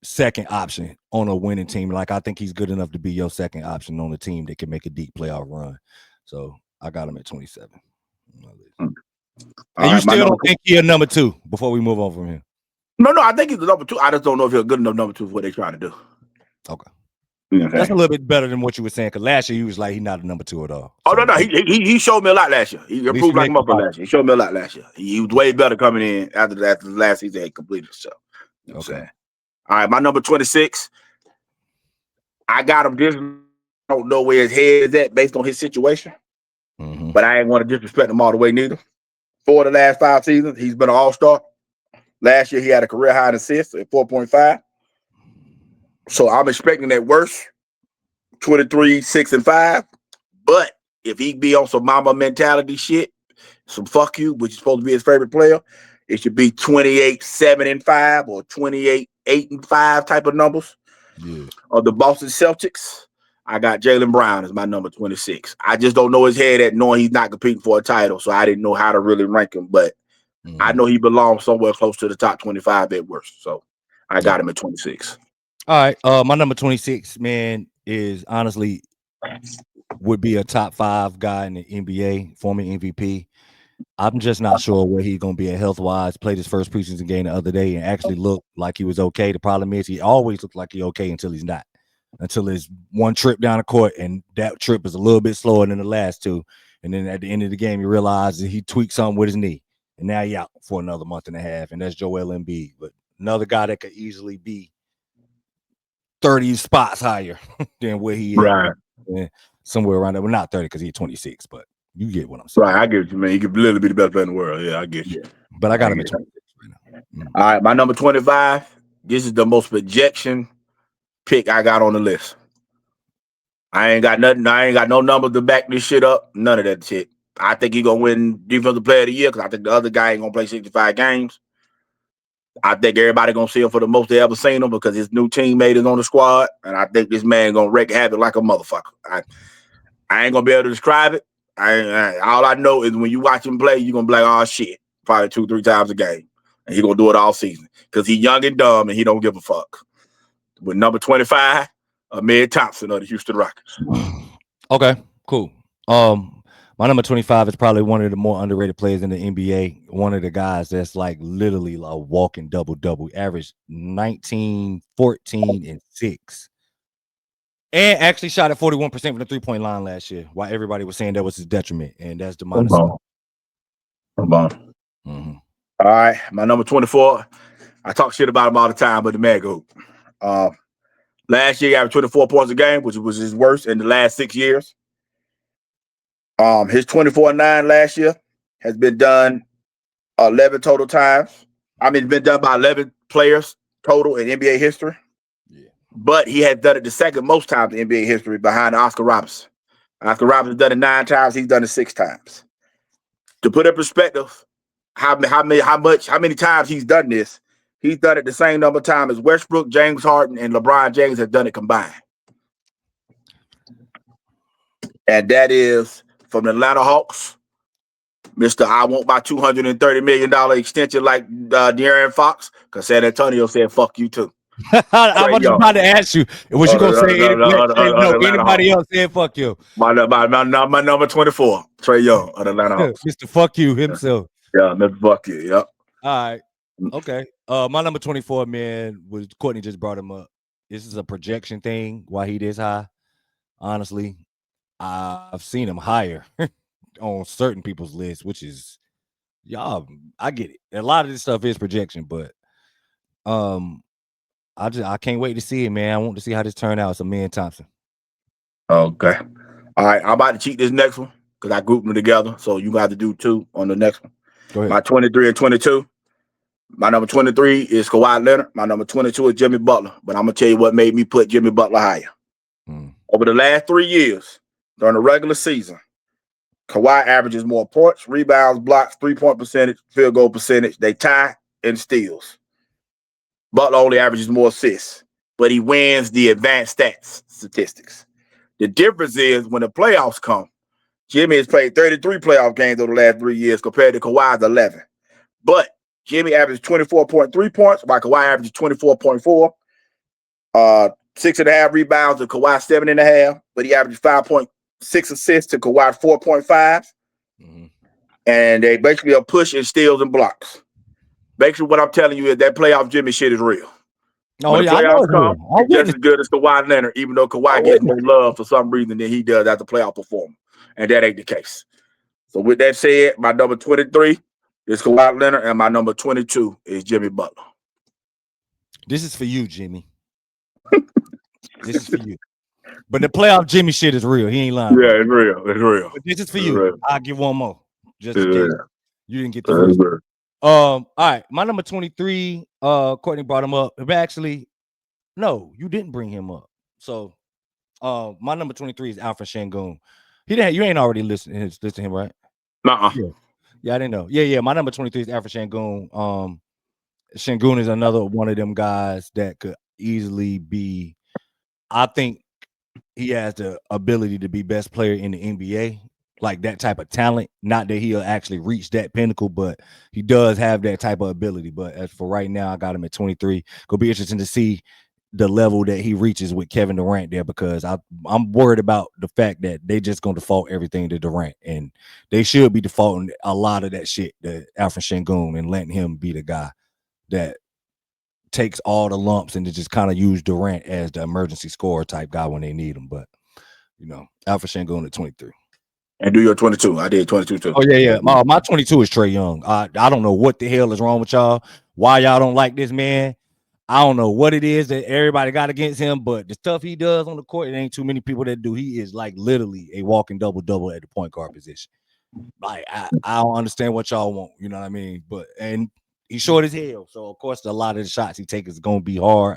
second option on a winning team. Like, I think he's good enough to be your second option on a team that can make a deep playoff run. So I got him at 27. And you still don't think he's a number 2 before we move on from him? No, I think he's the number 2. I just don't know if he's a good enough number 2 for what they're trying to do. Okay. Okay. That's a little bit better than what you were saying. Because last year you was like he's not a number 2 at all. Oh no, he showed me a lot last year. He improved like a motherfucker last year. He showed me a lot last year. He was way better coming in after the last season had completed. So, you know okay. All right, my number 26. I got him. This I don't know where his head is at based on his situation, but I ain't want to disrespect him all the way neither. 4 of the last 5 seasons, he's been an all-star. Last year, he had a career high in assists at 4.5. So I'm expecting that worse. 23, 6, and 5. But if he be on some mama mentality shit, some fuck you, which is supposed to be his favorite player, it should be 28, 7, and 5 or 28, 8, and 5 type of numbers. Yeah. Of the Boston Celtics, I got Jaylen Brown as my number 26. I just don't know his head at knowing he's not competing for a title, so I didn't know how to really rank him. But I know he belongs somewhere close to the top 25 at worst. So I got him at 26. All right. My number 26, man, is honestly would be a top 5 guy in the NBA, former MVP. I'm just not sure where he's going to be at health-wise. Played his first preseason game the other day and actually looked like he was okay. The problem is he always looks like he's okay until he's not. Until there's one trip down the court, and that trip is a little bit slower than the last 2. And then at the end of the game, you realize that he tweaked something with his knee. And now he's out for another month and a half, and that's Joel Embiid. But another guy that could easily be 30 spots higher than where he is. Right. Yeah, somewhere around there. Well, not 30 because he's 26, but you get what I'm saying. Right, I get you, man. He could literally be the best player in the world. Yeah, I get you. Yeah. But I got him at 26 right now. All right, my number 25. This is the most projection pick I got on the list. I ain't got nothing. I ain't got no numbers to back this shit up. None of that shit. I think he's going to win Defensive Player of the Year because I think the other guy ain't going to play 65 games. I think everybody going to see him for the most they ever seen him because his new teammate is on the squad. And I think this man going to wreak havoc like a motherfucker. I ain't going to be able to describe it. All I know is when you watch him play, you're going to be like, oh, shit, probably 2-3 times a game. And he's going to do it all season because he's young and dumb and he don't give a fuck. With number 25, Amir Thompson of the Houston Rockets. Okay, cool. My number 25 is probably one of the more underrated players in the NBA. One of the guys that's like literally a walking double-double. Averaged 19, 14, and 6. And actually shot at 41% from the three-point line last year, while everybody was saying that was his detriment. And that's Domantas. All right, my number 24. I talk shit about him all the time, but the man go. Last year, he averaged 24 points a game, which was his worst in the last 6 years. His 24-9 last year has been done 11 total times. I mean, it's been done by 11 players total in NBA history. Yeah. But he has done it the second most times in NBA history behind Oscar Robertson. Oscar Robertson done it 9 times. He's done it 6 times. To put in perspective, how many times he's done this? He's done it the same number of times as Westbrook, James Harden, and LeBron James have done it combined. And that is from the Atlanta Hawks, Mr. I want my $230 million extension like De'Aaron Fox, because San Antonio said, fuck you too. I was about to ask you, was you going to say anybody else said fuck you? My number 24, Trae Young of the Atlanta Hawks. Mr. Fuck you himself. Yeah, Mr. Fuck you, yep. All right, okay. My number 24, man, was Courtney just brought him up. This is a projection thing, why he this high. Honestly, I've seen him higher on certain people's lists, which is, y'all, I get it. A lot of this stuff is projection, but I can't wait to see it, man. I want to see how this turn out. It's Amir Thompson. Okay. All right, I'm about to cheat this next one because I grouped them together, so you got to do 2 on the next one. Go ahead. My 23 and 22. My number 23 is Kawhi Leonard. My number 22 is Jimmy Butler. But I'm going to tell you what made me put Jimmy Butler higher. Over the last 3 years, during the regular season, Kawhi averages more points, rebounds, blocks, 3-point percentage, field goal percentage. They tie in steals. Butler only averages more assists, but he wins the advanced stats statistics. The difference is when the playoffs come, Jimmy has played 33 playoff games over the last 3 years compared to Kawhi's 11. But Jimmy averages 24.3 points, while Kawhi averages 24.4. 6.5 rebounds to Kawhi 7.5, but he averages 5.6 assists to Kawhi 4.5. And they basically are pushing steals and blocks. Basically, what I'm telling you is that playoff Jimmy shit is real. Oh, When the yeah, I know playoffs it's real. come, he's just as good as Kawhi Leonard, even though Kawhi gets more love for some reason than he does as a playoff performer. And that ain't the case. So with that said, my number 23 is Kawhi Leonard, and my number 22 is Jimmy Butler. This is for you, Jimmy. This is for you. But the playoff Jimmy shit is real. He ain't lying. Yeah, it's real. It's real. But this is for you. Real. I'll give one more. Just in case you didn't get the first. All right. My number 23, Courtney brought him up. But actually, no, you didn't bring him up. So my number 23 is Alfred Sengun. You ain't already listened to him, right? Nuh-uh. Yeah, I didn't know. Yeah. My number 23 is Alfred Sengun. Sengun is another one of them guys that could easily be, I think he has the ability to be best player in the NBA, like that type of talent. Not that he'll actually reach that pinnacle, but he does have that type of ability. But as for right now, I got him at 23. Gonna be interesting to see the level that he reaches with Kevin Durant there, because I'm worried about the fact that they just gonna default everything to Durant, and they should be defaulting a lot of that shit to Alfred Sengun and letting him be the guy that takes all the lumps and to just kind of use Durant as the emergency scorer type guy when they need him. But Alfred Sengun at 23. And do your 22. I did 22 too. Oh yeah. My 22 is Trae Young. I don't know what the hell is wrong with y'all. Why y'all don't like this man? I don't know what it is that everybody got against him, but the stuff he does on the court, it ain't too many people that do. He is like literally a walking double-double at the point guard position. Like I don't understand what y'all want. You know what I mean? And he's short as hell, so of course a lot of the shots he takes is gonna be hard,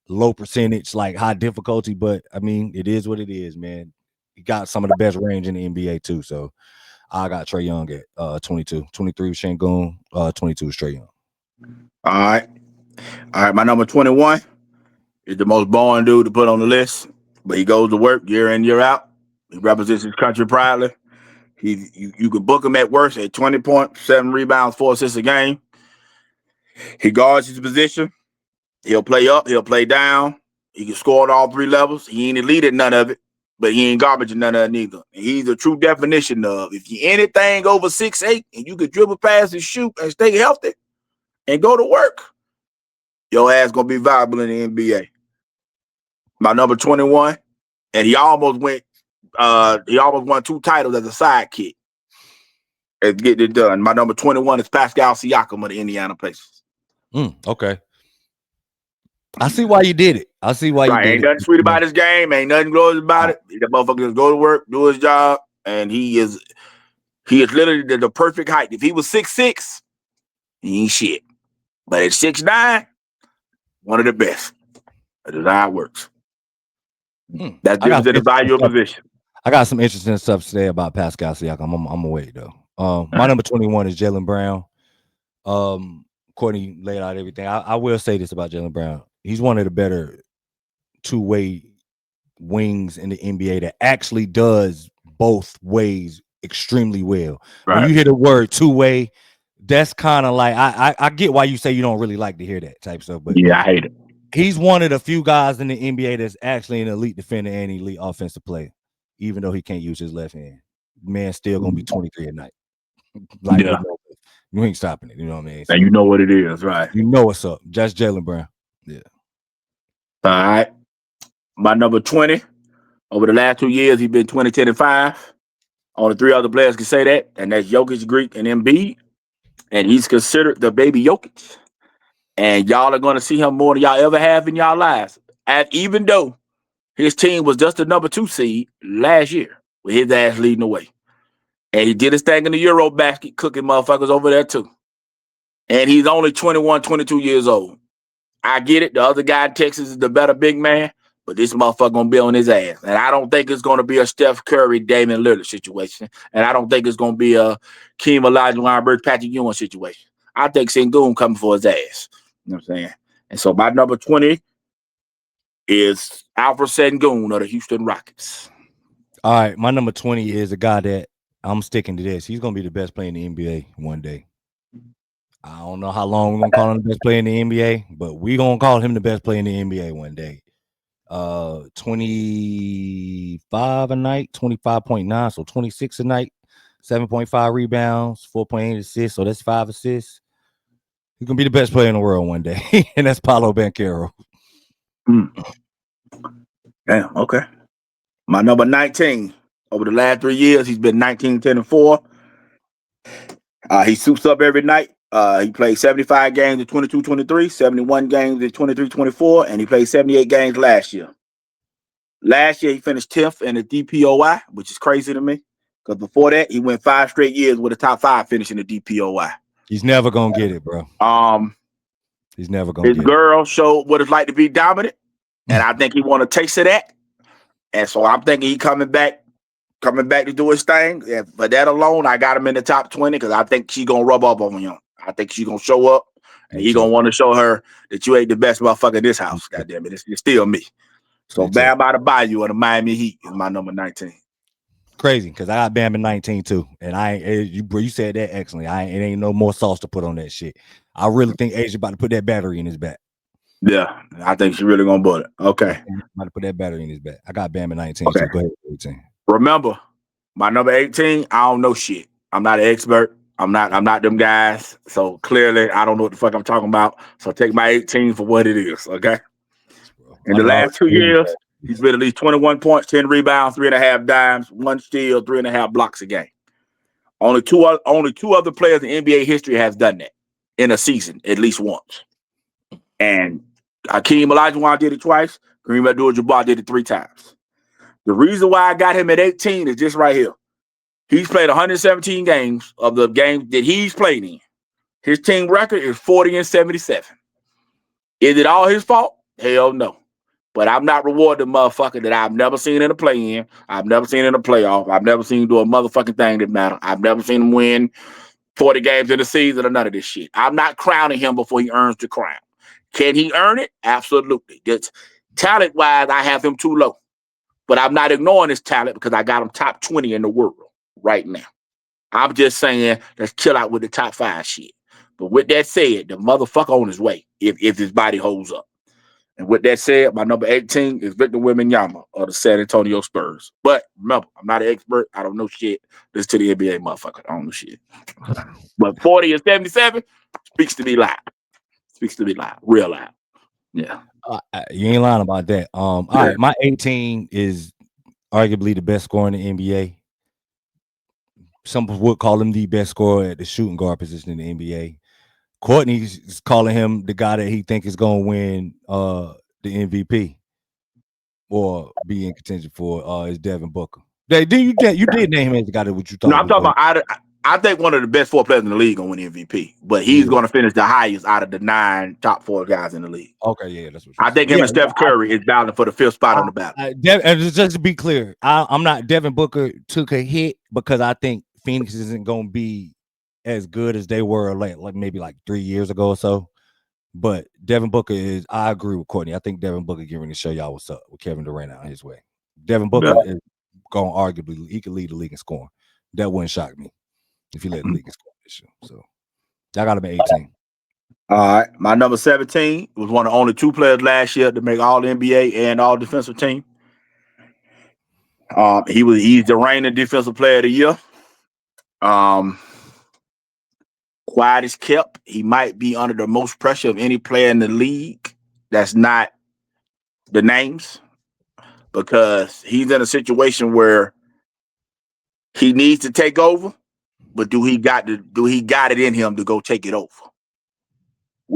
low percentage, like high difficulty. But I mean, it is what it is, man. He got some of the best range in the NBA too. So I got Trae Young at 22, 23 with Sengun, 22 is Trae Young. All right. My number 21 is the most boring dude to put on the list, but he goes to work year in, year out. He represents his country proudly. You can book him at worst at 20 points, 7 rebounds, 4 assists a game. He guards his position. He'll play up. He'll play down. He can score at all 3 levels. He ain't elite at none of it, but he ain't garbage at none of it neither. And he's the true definition of, if you anything over 6'8" and you could dribble past and shoot and stay healthy and go to work, your ass gonna be viable in the NBA. My number 21, and he almost won 2 titles as a sidekick. Let's get it done. My number 21 is Pascal Siakam of the Indiana Pacers. Okay. I see why you did it. I see why you did it. Ain't nothing sweet about his game. Ain't nothing glorious about it. The motherfucker just go to work, do his job, and he is literally the perfect height. If he was 6'6", he ain't shit. But at 6'9", one of the best. That is how it works. That's different than the value of position. I got some interesting stuff to say about Pascal Siakam. I'm gonna wait though. My number 21 is Jaylen Brown. Courtney laid out everything. I will say this about Jaylen Brown. He's one of the better two-way wings in the NBA that actually does both ways extremely well. Right. When you hear the word two-way, that's kind of like I get why you say you don't really like to hear that type stuff, but yeah, I hate it. He's one of the few guys in the NBA that's actually an elite defender and elite offensive player, even though he can't use his left hand. Man's still gonna be 23 at night. Like, yeah. You ain't stopping it. You know what I mean? So, and you know what it is, right? You know what's up. Just Jaylen Brown. Yeah. All right. My number 20. Over the last 2 years, he's been 20, 10, and 5. Only 3 other players can say that, and that's Jokic, Greek, and Embiid. And he's considered the baby Jokic. And y'all are going to see him more than y'all ever have in y'all lives. And even though his team was just the number 2 seed last year, with his ass leading the way. And he did his thing in the Euro basket, cooking motherfuckers over there too. And he's only 21, 22 years old. I get it. The other guy in Texas is the better big man, but this motherfucker going to be on his ass. And I don't think it's going to be a Steph Curry, Damian Lillard situation. And I don't think it's going to be a Keem Olajuwon, Patrick Ewing situation. I think Sengun coming for his ass. You know what I'm saying? And so my number 20 is Alfred Sengun of the Houston Rockets. All right. My number 20 is a guy that I'm sticking to this. He's going to be the best player in the NBA one day. I don't know how long we're going to call him the best player in the NBA, but we're going to call him the best player in the NBA one day. 25 a night, 25.9, so 26 a night, 7.5 rebounds, 4.8 assists, so that's 5 assists. He's going to be the best player in the world one day, and that's Paolo Banchero. Damn, okay. My number 19. Over the last 3 years, he's been 19, 10, and 4. He suits up every night. He played 75 games in 22-23, 71 games in 23-24, and he played 78 games last year. Last year, he finished 10th in the DPOY, which is crazy to me. Because before that, he went 5 straight years with a top 5 finish in the DPOY. He's never gonna get it, bro. He's never gonna get it. His girl showed what it's like to be dominant, and I think he want a taste of that. And so I'm thinking he coming back to do his thing. Yeah, but that alone, I got him in the top 20 because I think she's gonna rub up on him. I think she's gonna show up, and he gonna want to show her that you ain't the best motherfucker in this house. Goddamn it, it's still me. So Bam Adebayo of the Miami Heat is my number 19. Crazy, because I got Bam in 19 too, and you said that excellently. It ain't no more sauce to put on that shit. I really think Asia about to put that battery in his back. Yeah, I think she really gonna put it. Okay, about to put that battery in his back. I got Bam in 19 okay. too. Go ahead, 18. Remember, my number 18. I don't know shit. I'm not an expert. I'm not them guys. So clearly, I don't know what the fuck I'm talking about. So take my 18 for what it is. Okay. In the last 2 years, he's been at least 21 points, 10 rebounds, 3.5 dimes, 1 steal, 3.5 blocks a game. Only two other players in NBA history has done that in a season at least once. And Hakeem Olajuwon did it twice. Kareem Abdul-Jabbar did it 3 times. The reason why I got him at 18 is just right here. He's played 117 games of the games that he's played in. His team record is 40-77. Is it all his fault? Hell no. But I'm not rewarding the motherfucker that I've never seen in a play-in. I've never seen in a playoff. I've never seen him do a motherfucking thing that matter. I've never seen him win 40 games in the season or none of this shit. I'm not crowning him before he earns the crown. Can he earn it? Absolutely. That's talent-wise, I have him too low. But I'm not ignoring his talent because I got him top 20 in the world right now. I'm just saying, let's chill out with the top 5 shit. But with that said, the motherfucker on his way if his body holds up. And with that said, my number 18 is Victor Wembanyama of the San Antonio Spurs. But remember, I'm not an expert. I don't know shit. Listen to the NBA motherfucker. I don't know shit. But 40-77 speaks to me loud. Speaks to me loud. Real loud. Yeah. You ain't lying about that. All right, my 18 is arguably the best scorer in the NBA. Some would call him the best scorer at the shooting guard position in the NBA. Courtney's calling him the guy that he think is going to win the MVP or be in contention for is Devin Booker. You did name him as the guy that what you thought. No, I'm talking about I think one of the best 4 players in the league going to win MVP, but he's going to finish the highest out of the 9 top 4 guys in the league. Okay, yeah, that's what I think him and Steph Curry is battling for the 5th spot on the ballot. Just to be clear, I'm not Devin Booker took a hit because I think Phoenix isn't going to be as good as they were like maybe 3 years ago or so. But Devin Booker is, I agree with Courtney. I think Devin Booker getting to show y'all what's up with Kevin Durant out his way. Devin Booker is going arguably, he could lead the league in scoring. That wouldn't shock me if he led the league in scoring this year. So I got him at 18. All right. My number 17 was one of only 2 players last year to make all NBA and all defensive team. He's the reigning defensive player of the year. Quiet is kept. He might be under the most pressure of any player in the league. That's not the names, because he's in a situation where he needs to take over, but do he got it in him to go take it over?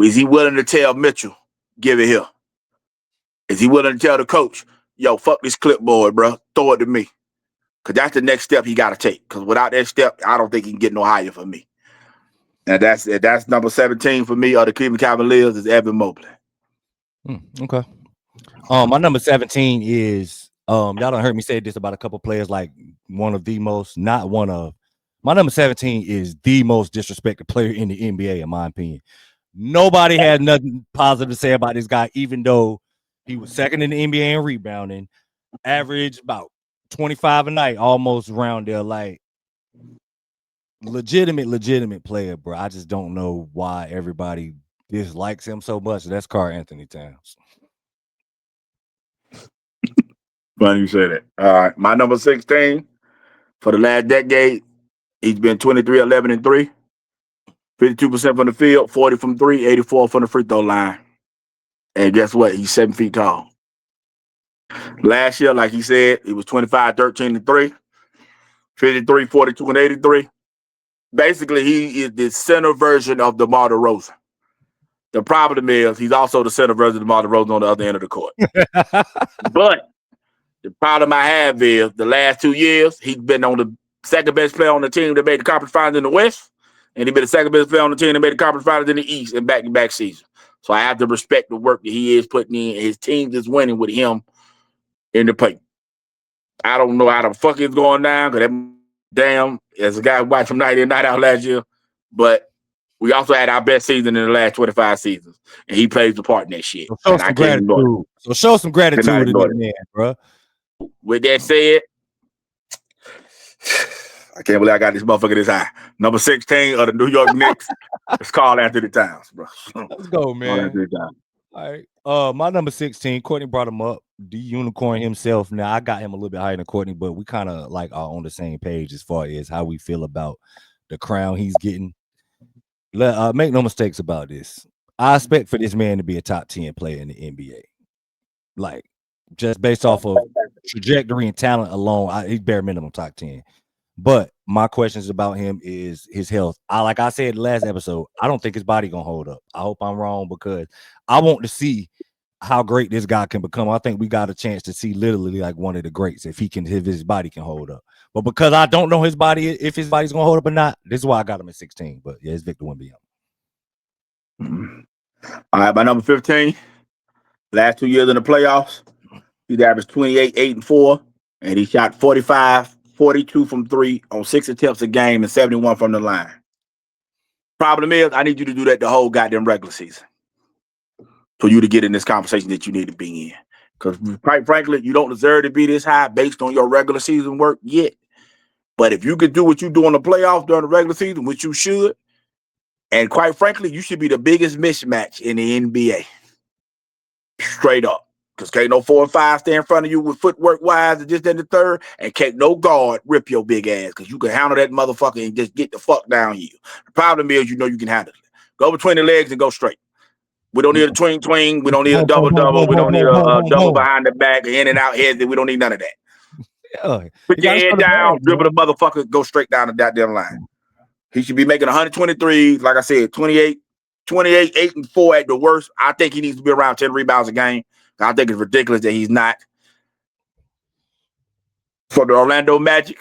Is he willing to tell Mitchell, give it here? Is he willing to tell the coach, yo, fuck this clipboard, bro, throw it to me? Because that's the next step he got to take. Because without that step, I don't think he can get no higher for me. And that's number 17 for me. Or the Cleveland Cavaliers is Evan Mobley. Okay. My number 17 is y'all done heard me say this about a couple players, like one of the most, not one of. My number 17 is the most disrespected player in the NBA, in my opinion. Nobody had nothing positive to say about this guy, even though he was second in the NBA in rebounding, averaged about 25 a night, almost around there, like legitimate player, bro. I just don't know why everybody dislikes him so much. That's Karl-Anthony Towns. Funny you say that. All right. My number 16 for the last decade, he's been 23, 11, and 3. 52% from the field, 40 from 3, 84 from the free throw line. And guess what? He's 7 feet tall. Last year, like he said, he was 25, 13, and 3, 53, 42, and 83. Basically, he is the center version of DeMar DeRozan. The problem is he's also the center version of DeMar DeRozan on the other end of the court. But the problem I have is the last 2 years, he's been on the second best player on the team that made the conference finals in the West, and he's been the second best player on the team that made the conference finals in the East in back-to-back season. So I have to respect the work that he is putting in. His team is winning with him in the paint. I don't know how the fuck it's going down because that damn, as a guy who watched him night in, night out last year, but we also had our best season in the last 25 seasons, and he plays the part in that shit. So show some gratitude to that man, bro. With that said, I can't believe I got this motherfucker this high. Number 16 of the New York Knicks. It's called after the times, bro. Let's go, man. All right. My number 16, Courtney brought him up. The Unicorn himself. Now I got him a little bit higher than Courtney, but we kind of like are on the same page as far as how we feel about the crown he's getting. Make no mistakes about this. I expect for this man to be a top 10 player in the NBA. Like, just based off of trajectory and talent alone, he's bare minimum top 10. But my questions about him is his health. Like I said last episode, I don't think his body gonna hold up. I hope I'm wrong because I want to see how great this guy can become. I think we got a chance to see literally like one of the greats if his body can hold up. But because I don't know his body, if his body's gonna hold up or not, this is why I got him at 16. But yeah, it's Victor Wembanyama. All right, my number 15. Last 2 years in the playoffs, he's averaged 28, 8, and 4, and he shot 45, 42 from 3 on 6 attempts a game and 71 from the line. Problem is, I need you to do that the whole goddamn regular season for you to get in this conversation that you need to be in. Because quite frankly, you don't deserve to be this high based on your regular season work yet. But if you could do what you do in the playoffs during the regular season, which you should, and quite frankly, you should be the biggest mismatch in the NBA. Straight up. Because can't no 4 and 5 stay in front of you with footwork wise and just in the third, and can't no guard rip your big ass because you can handle that motherfucker and just get the fuck down here. The problem is, you know you can handle it. Go between the legs and go straight. We don't need a twing. We don't need a double. We don't need a double behind the back, in and out heads. We don't need none of that. Yeah. Put your head down, dribble the motherfucker, go straight down the goddamn line. He should be making 123, like I said, 28, 8, and 4 at the worst. I think he needs to be around 10 rebounds a game. I think it's ridiculous that he's not. For the Orlando Magic,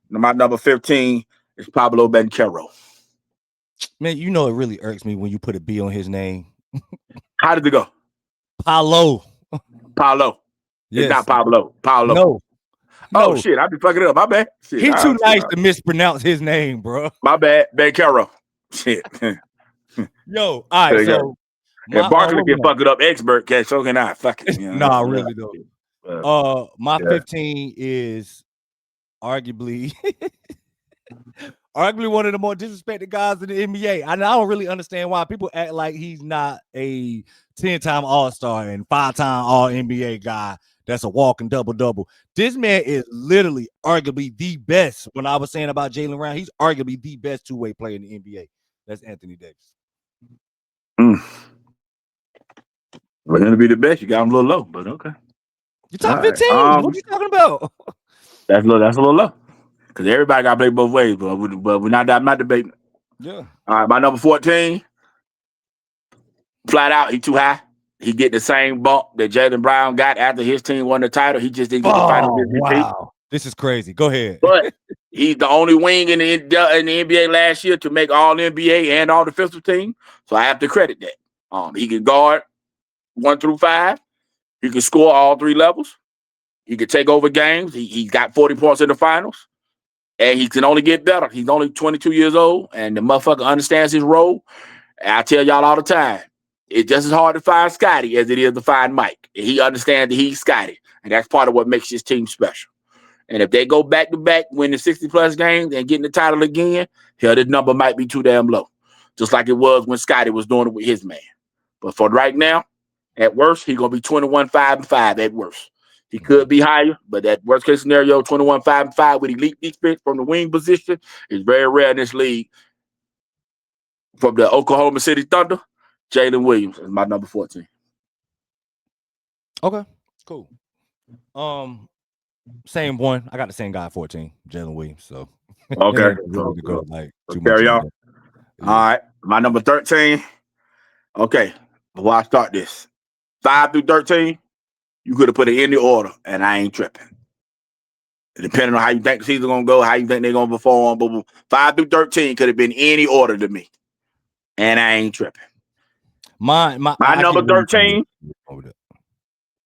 my number 15 is Pablo Banchero. Man, you know it really irks me when you put a B on his name. How did it go? Paulo. Yes. It's not Pablo. Paulo. No. Oh, shit. I be fucking it up. My bad. Shit. He's too nice to mispronounce his name, bro. My bad. Banchero. Shit. Yo, all right. So, if Barkley can fuck it up, expert can, so can I. Fuck it. You know? Nah, really though. My 15 is arguably one of the more disrespected guys in the NBA. And I don't really understand why people act like he's not a 10-time All-Star and 5-time All-NBA guy that's a walking double-double. This man is literally arguably the best. When I was saying about Jaylen Brown, he's arguably the best two-way player in the NBA. That's Anthony Davis. For him to be the best, you got him a little low, but okay. You top 15? What are you talking about? That's a little low. Because everybody got to play both ways, but we're not debating. Yeah. All right, my number 14, flat out, he too high. He get the same bump that Jaylen Brown got after his team won the title. He just didn't get the final MVP. Wow. This is crazy. Go ahead. But he's the only wing in the NBA last year to make all NBA and all defensive team. So I have to credit that. He can guard 1 through 5. He can score all 3 levels. He can take over games. He got 40 points in the finals. And he can only get better. He's only 22 years old, and the motherfucker understands his role. And I tell y'all all the time, it's just as hard to find Scotty as it is to find Mike. And he understands that he's Scotty, and that's part of what makes his team special. And if they go back-to-back, winning 60-plus games and getting the title again, hell, this number might be too damn low, just like it was when Scotty was doing it with his man. But for right now, at worst, he's going to be 21, 5, and 5 at worst. He could be higher, but that worst-case scenario, 21, 5, and 5 with elite defense from the wing position is very rare in this league. From the Oklahoma City Thunder, Jalen Williams is my number 14. Okay, cool. Same one. I got the same guy at 14, Jalen Williams. So Okay. really to go like too much Carry in on. depth. All right. My number 13. Okay. Before I start this, 5 through 13, you could have put it in the order, and I ain't tripping. Depending on how you think the season's gonna go, how you think they're gonna perform, but 5 through 13 could have been any order to me, and I ain't tripping. My number 13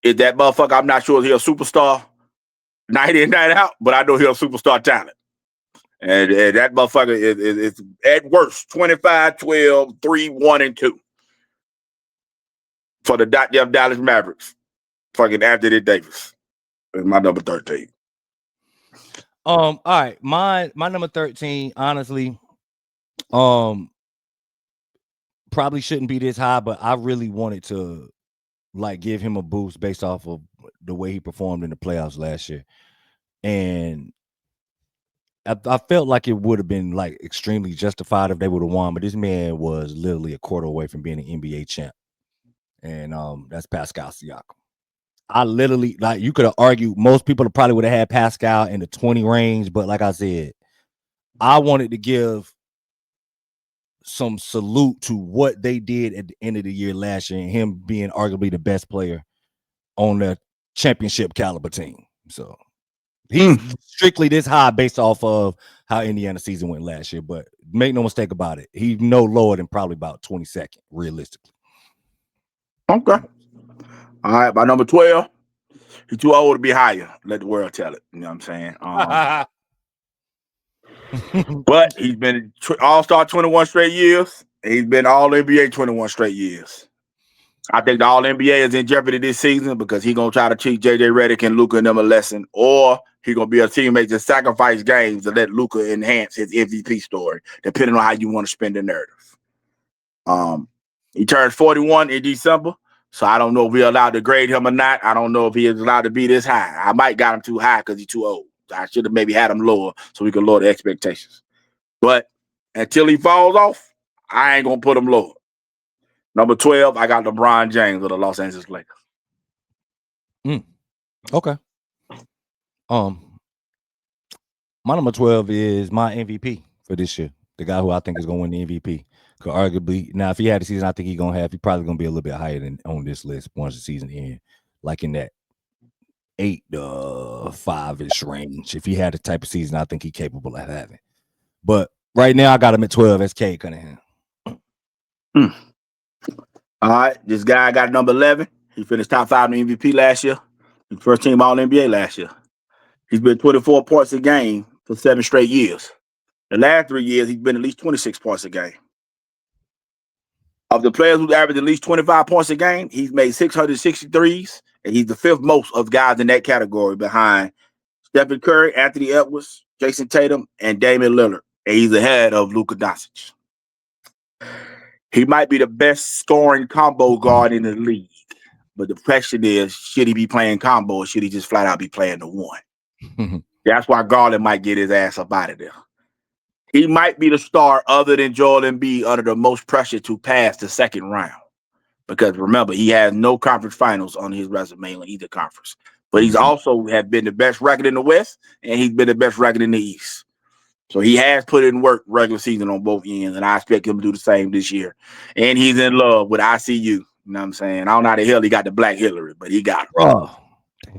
is that motherfucker. I'm not sure if he's a superstar night in, night out, but I know he's a superstar talent. And that motherfucker is at worst 25, 12, 3, 1, and 2 for the Dallas Mavericks. Fucking Anthony Davis is my number 13. All right, my number 13, honestly, probably shouldn't be this high, but I really wanted to like give him a boost based off of the way he performed in the playoffs last year, and I felt like it would have been like extremely justified if they would have won, but this man was literally a quarter away from being an NBA champ, and that's Pascal Siakam. I literally, like, you could have argued most people probably would have had Pascal in the 20 range, but like I said, I wanted to give some salute to what they did at the end of the year last year, and him being arguably the best player on the championship caliber team. So he's strictly this high based off of how Indiana season went last year, but make no mistake about it, he's no lower than probably about 22nd, realistically. Okay. All right, by number 12, he's too old to be higher. Let the world tell it. You know what I'm saying? But he's been All-Star 21 straight years. And he's been All-NBA 21 straight years. I think the All-NBA is in jeopardy this season because he's going to try to teach J.J. Redick and Luka and them a lesson, or he's going to be a teammate that sacrifice games to let Luka enhance his MVP story, depending on how you want to spin the narrative. He turns 41 in December, so I don't know if we're allowed to grade him or not. I don't know if he is allowed to be this high. I might got him too high because he's too old. I should have maybe had him lower so we could lower the expectations. But until he falls off, I ain't going to put him lower. Number 12, I got LeBron James of the Los Angeles Lakers. Okay. My number 12 is my MVP for this year. The guy who I think is going to win the MVP. Could arguably, now if he had the season I think he's probably going to be a little bit higher than on this list once the season ends, like in that 8 to 5-ish range. If he had the type of season I think he's capable of having. But right now I got him at 12 as Cade Cunningham. All right, this guy got number 11. He finished top 5 in the MVP last year. He's first team All-NBA last year. He's been 24 points a game for 7 straight years. The last 3 years, he's been at least 26 points a game. Of the players who average at least 25 points a game, he's made 663s, and he's the 5th most of guys in that category behind Stephen Curry, Anthony Edwards, Jason Tatum, and Damian Lillard. And he's ahead of Luka Doncic. He might be the best scoring combo guard in the league. But the question is, should he be playing combo or should he just flat out be playing the one? That's why Garland might get his ass up out of there. He might be the star other than Joel Embiid under the most pressure to pass the second round. Because remember, he has no conference finals on his resume on either conference. But he's also have been the best record in the West, and he's been the best record in the East. So he has put in work regular season on both ends, and I expect him to do the same this year. And he's in love with ICU. You know what I'm saying? I don't know how the hell he got the Black Hillary, but he got him.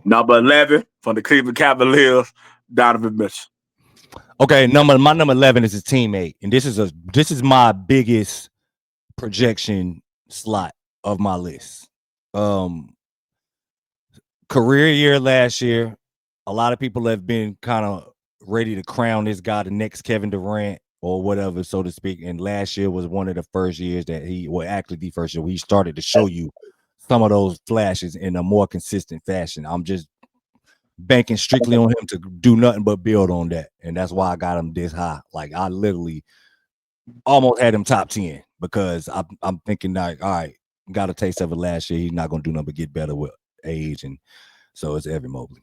Number 11 from the Cleveland Cavaliers, Donovan Mitchell. Okay, my number 11 is his teammate, and this is my biggest projection slot of my list. Career year last year, a lot of people have been kind of ready to crown this guy the next Kevin Durant or whatever, so to speak. And last year was one of the first years that actually the first year where he started to show you some of those flashes in a more consistent fashion. I'm just banking strictly on him to do nothing but build on that, and that's why I got him this high. Like, I literally almost had him top 10 because I'm thinking, like, all right, got a taste of it last year. He's not gonna do nothing but get better with age, and so it's Evan Mobley.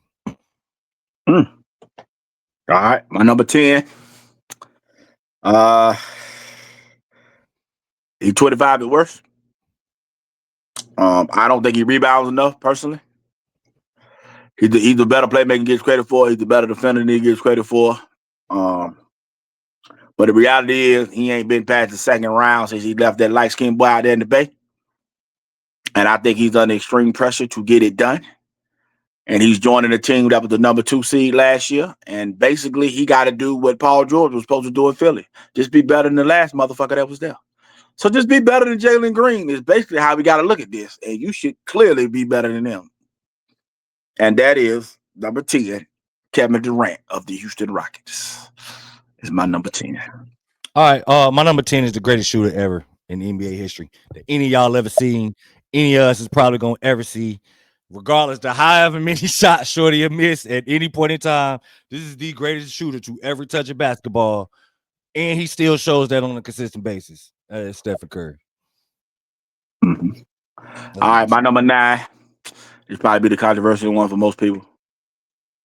All right, my number 10. He's 25 at worst. I don't think he rebounds enough personally. He's the better playmaker he gets credit for. He's the better defender than he gets credit for. But the reality is he ain't been past the second round since he left that light-skinned boy out there in the Bay. And I think he's under extreme pressure to get it done. And he's joining a team that was the number 2 seed last year. And basically, he got to do what Paul George was supposed to do in Philly. Just be better than the last motherfucker that was there. So just be better than Jalen Green is basically how we got to look at this. And you should clearly be better than them. And that is number 10, Kevin Durant of the Houston Rockets. Is my number 10. All right. My number 10 is the greatest shooter ever in NBA history that any of y'all ever seen. Any of us is probably going to ever see. Regardless of however many shots Shorty have missed at any point in time, this is the greatest shooter to ever touch a basketball. And he still shows that on a consistent basis. Stephen Curry. Mm-hmm. All right. My number 9. It's probably be the controversial one for most people.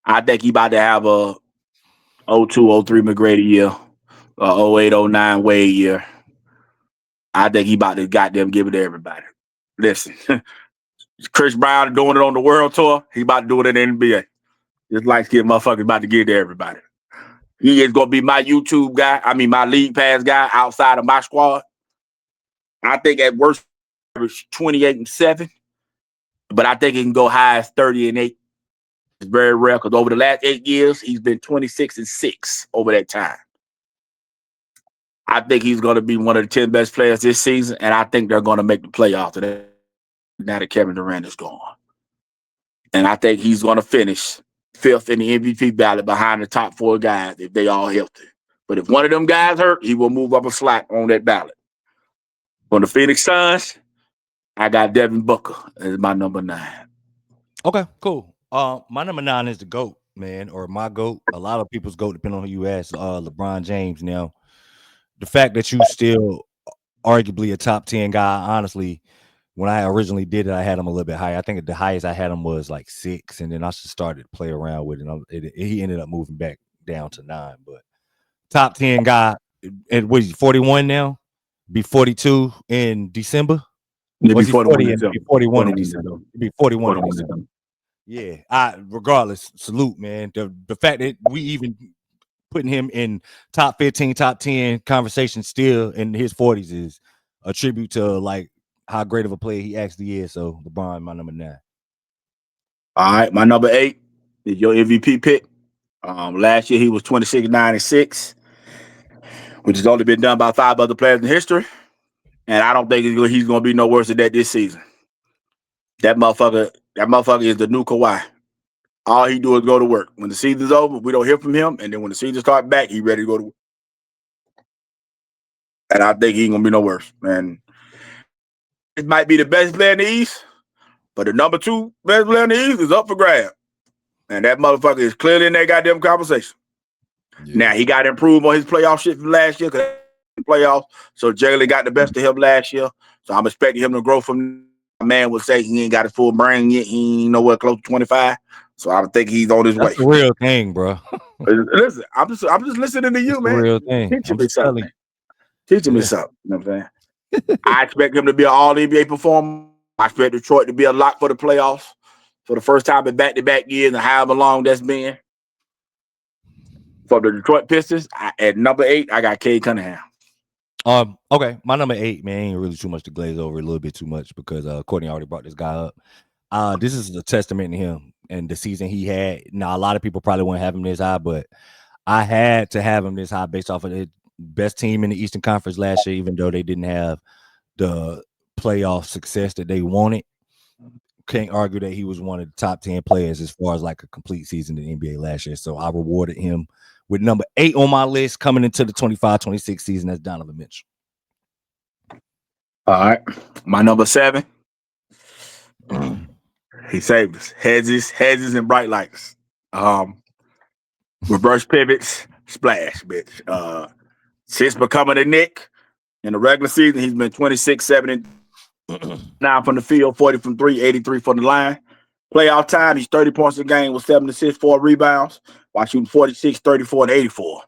I think he about to have a 02-03 McGrady year, 08-09 Wade year. I think he about to goddamn give it to everybody. Listen, Chris Brown doing it on the world tour. He about to do it in the NBA. This light-skinned motherfucker about to give it to everybody. He is going to be my YouTube guy. I mean, my league pass guy outside of my squad. I think at worst, average 28-7. But I think he can go high as 30-8. It's very rare because over the last 8 years, he's been 26-6 over that time. I think he's going to be one of the 10 best players this season, and I think they're going to make the playoffs today now that Kevin Durant is gone. And I think he's going to finish 5th in the MVP ballot behind the top 4 guys if they all healthy. But if one of them guys hurt, he will move up a slot on that ballot. On the Phoenix Suns, I got Devin Booker as my number 9. Okay, cool. My number 9 is the GOAT, man, or my GOAT. A lot of people's GOAT, depending on who you ask. LeBron James. Now, the fact that you still arguably a top 10 guy, honestly, when I originally did it, I had him a little bit higher. I think the highest I had him was like 6, and then I just started to play around with it. He ended up moving back down to 9. But top 10 guy, and what is he, 41 now? Be 42 in December? He'll be 41 in December. Be 41 in December. He'll be 41 in December. Yeah, regardless, salute, man. The fact that we even putting him in top 15, top 10 conversation still in his 40s is a tribute to like how great of a player he actually is. So LeBron, my number 9. All right, my number 8 is your MVP pick. Last year he was 26-9-6, which has only been done by 5 other players in history. And I don't think he's going to be no worse than that this season. That motherfucker is the new Kawhi. All he do is go to work. When the season's over, we don't hear from him. And then when the season starts back, he ready to go to work. And I think he ain't going to be no worse, man. It might be the best player in the East, but the number 2 best player in the East is up for grab. And that motherfucker is clearly in that goddamn conversation. Yeah. Now, he got to improve on his playoff shit from last year because playoffs. So Jalen got the best of him last year. So I'm expecting him to grow from. My man would say he ain't got his full brain yet. He ain't nowhere close to 25. So I think he's on his way. That's the real thing, bro. Listen, I'm just listening to you, That's man. The real thing. Teaching me something. Teaching me something. You know what I'm saying? I expect him to be an all-NBA performer. I expect Detroit to be a lock for the playoffs for the first time in back-to-back years and however long that's been. For the Detroit Pistons, at number 8, I got Cade Cunningham. Okay, my number 8, man, ain't really too much to glaze over, a little bit too much because Courtney already brought this guy up. This is a testament to him and the season he had. Now, a lot of people probably wouldn't have him this high, but I had to have him this high based off of the best team in the Eastern Conference last year, even though they didn't have the playoff success that they wanted. Can't argue that he was one of the top 10 players as far as like a complete season in the NBA last year. So I rewarded him with number 8 on my list coming into the 25-26 season. That's Donovan Mitchell. All right. My number 7. He saved us. Hedges, and bright lights. Reverse pivots, splash, bitch. Since becoming a Knick in the regular season, he's been 26, 7, and 9 from the field, 40 from 3, 83 from the line. Playoff time, he's 30 points a game with 7 assists, 4 rebounds, while shooting 46, 34, and 84.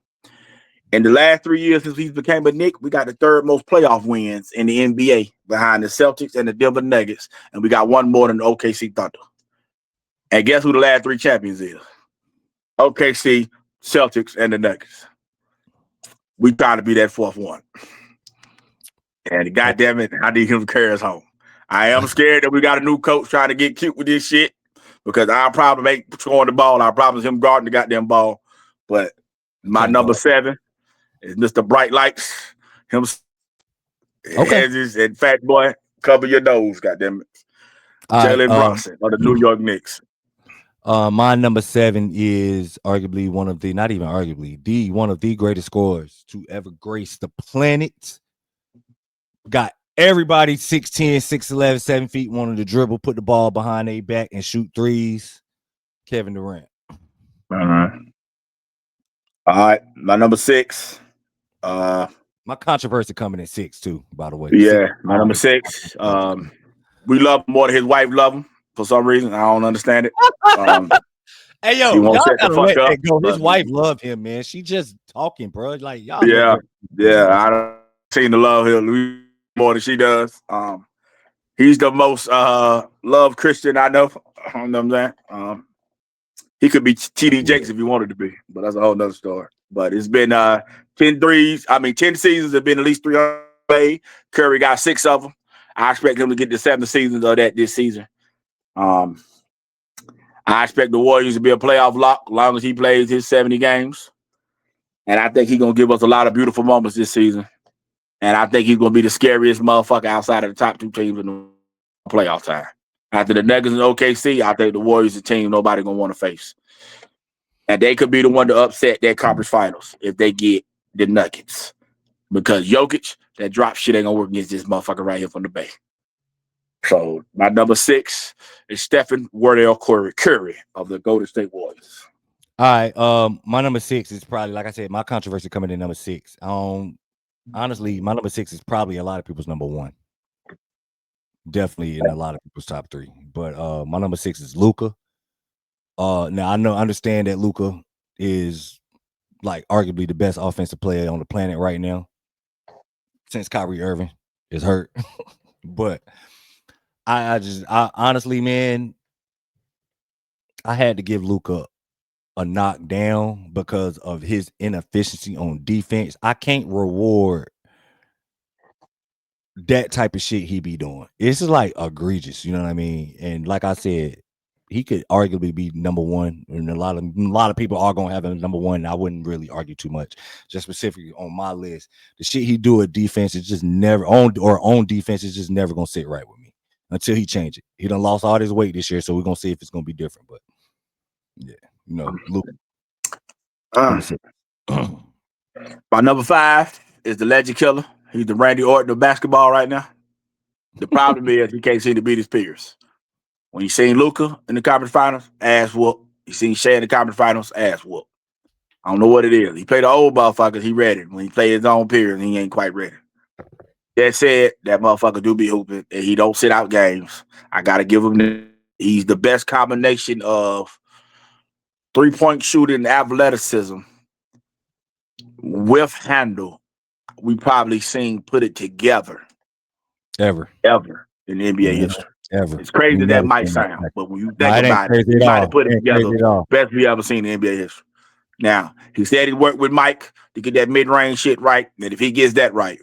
In the last 3 years since he became a Knick, we got the 3rd most playoff wins in the NBA behind the Celtics and the Denver Nuggets, and we got one more than the OKC Thunder. And guess who the last 3 champions is? OKC, Celtics, and the Nuggets. We trying to be that 4th one. And goddamn it, I need him to carry us home. I am scared that we got a new coach trying to get cute with this shit because our problem ain't scoring the ball. Our problem is him guarding the goddamn ball. But my number 7 is Mr. Bright Lights. Him, and Fat Boy, cover your nose, goddamn it. Jalen Brunson of the New York Knicks. My number 7 is arguably one of the greatest scorers to ever grace the planet. Got everybody 6'10", 6'11", 7 feet, wanted to dribble, put the ball behind their back and shoot threes. Kevin Durant. All right. My number 6. My controversy coming in 6 too, by the way. Yeah, my number 6. We love him more than his wife love him for some reason. I don't understand it. Hey yo, y'all gotta let that go. His wife love him, man. She just talking, bro. Like y'all. Yeah. I don't seem to love him more than she does. He's the most loved Christian I know. You know what I'm saying? He could be TD Jakes if he wanted to be, but that's a whole nother story. But it's been 10 seasons have been at least 300. Curry got 6 of them. I expect him to get the 7 seasons of that this season. I expect the Warriors to be a playoff lock as long as he plays his 70 games. And I think he's going to give us a lot of beautiful moments this season. And I think he's going to be the scariest motherfucker outside of the top 2 teams in the playoff time. After the Nuggets and OKC, I think the Warriors is a team nobody going to want to face. And they could be the one to upset their conference finals if they get the Nuggets. Because Jokic, that drop shit ain't going to work against this motherfucker right here from the Bay. So my number 6 is Stephen Wardell Curry of the Golden State Warriors. All right. My number 6 is probably, like I said, my controversy coming in number 6. Honestly, my number 6 is probably a lot of people's number 1. Definitely in a lot of people's top 3. But my number 6 is Luka. Now I understand that Luka is like arguably the best offensive player on the planet right now since Kyrie Irving is hurt. But I honestly, man, I had to give Luka a knockdown because of his inefficiency on defense. I can't reward that type of shit he be doing. It's just like egregious, you know what I mean? And like I said, he could arguably be number 1, and a lot of people are gonna have him number 1. And I wouldn't really argue too much. Just specifically on my list, the shit he do at defense is just never on defense is just never gonna sit right with me until he change it. He done lost all his weight this year, so we're gonna see if it's gonna be different. But yeah, you know, Luka. My number 5 is the Legend Killer. He's the Randy Orton of basketball right now. The problem is he can't seem to beat his peers. When you seen Luka in the conference finals, ass whoop. You seen Shea in the conference finals, ass whoop. I don't know what it is. He played the old motherfuckers, he ready. When he played his own peers, he ain't quite ready. That said, that motherfucker do be hooping, and he don't sit out games. I got to give him he's the best combination of 3-point shooting and athleticism with handle we probably seen put it together ever in the NBA history. Ever. It's crazy that might sound, but when you think about it, he might have put it together best we ever seen in NBA history. Now, he said he worked with Mike to get that mid-range shit right, and if he gets that right,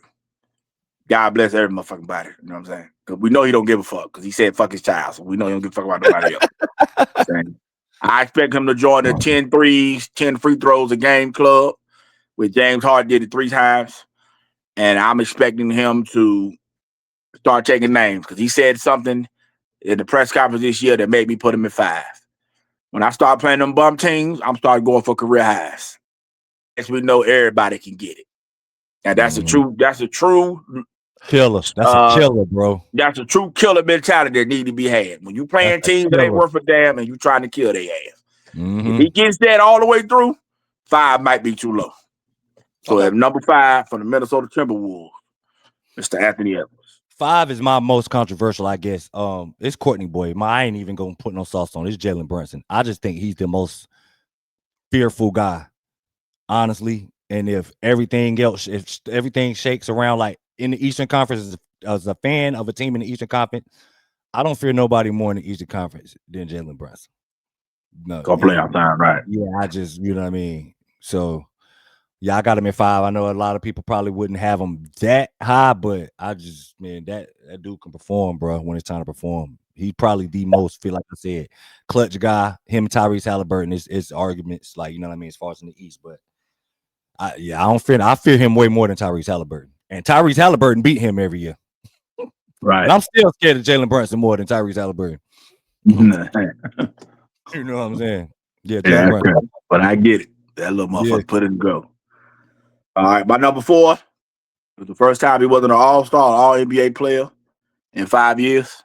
God bless every motherfucking body. You know what I'm saying? Because we know he don't give a fuck, because he said fuck his child, so we know he don't give a fuck about nobody else. I expect him to join the 10 threes, 10 free throws a game club, with James Harden did it 3 times, and I'm expecting him to start taking names, because he said something in the press conference this year that made me put him at 5. When I start playing them bum teams, I'm starting going for career highs. As we know, everybody can get it. And that's a true killer. That's a killer, bro. That's a true killer mentality that need to be had. When you playing teams that ain't worth a damn and you trying to kill their ass. If he gets that all the way through, 5 might be too low. So at number 5 for the Minnesota Timberwolves, Mr. Anthony Edwards. 5 is my most controversial, I guess. It's Courtney Boy. I ain't even gonna put no sauce on it. It's Jalen Brunson. I just think he's the most fearful guy, honestly. And if everything shakes around like in the Eastern Conference, as a fan of a team in the Eastern Conference, I don't fear nobody more in the Eastern Conference than Jalen Brunson. No, Go playoff time, right? Yeah, I just, you know what I mean. So yeah, I got him at 5. I know a lot of people probably wouldn't have him that high, but I just, man, that dude can perform, bro. When it's time to perform, he's probably the most, feel like I said, clutch guy. Him, Tyrese Halliburton is arguments, like, you know what I mean, as far as in the East. But I fear him way more than Tyrese Halliburton, and Tyrese Halliburton beat him every year. Right. And I'm still scared of Jalen Brunson more than Tyrese Halliburton. You know what I'm saying? Yeah, Jalen Brunson. Okay. But I get it. That little motherfucker put it in go. All right, my number 4 was the first time he wasn't an all-star, all-NBA player in 5 years.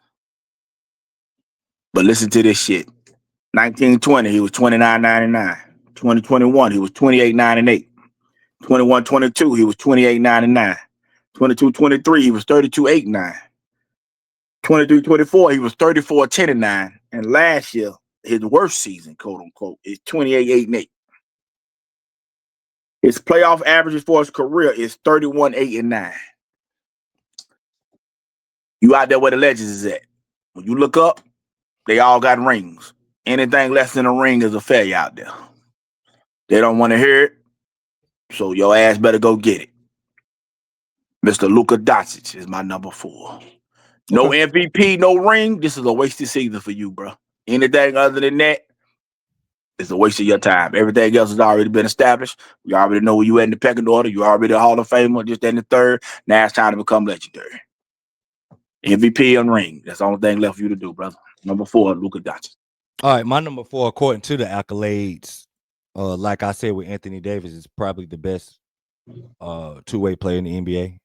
But listen to this shit. 1920, he was 29.99. 2021, he was 28.98. 21-22, he was 28.99. 22-23, he was 32.89. 23-24, he was 34.10. And last year, his worst season, quote unquote, is 28.8. His playoff averages for his career is 31.8. You out there where the legends is at. When you look up, they all got rings. Anything less than a ring is a failure out there. They don't want to hear it, so your ass better go get it. Mr. Luka Doncic is my number 4. No MVP, no ring. This is a wasted season for you, bro. Anything other than that, it's a waste of your time. Everything else has already been established. We already know where you at in the pecking order. You already a Hall of Famer, just in the 3rd. Now it's time to become legendary. MVP and ring. That's the only thing left for you to do, brother. Number 4, Luka Doncic. All right, my number 4, according to the accolades, like I said with Anthony Davis, is probably the best two-way player in the NBA.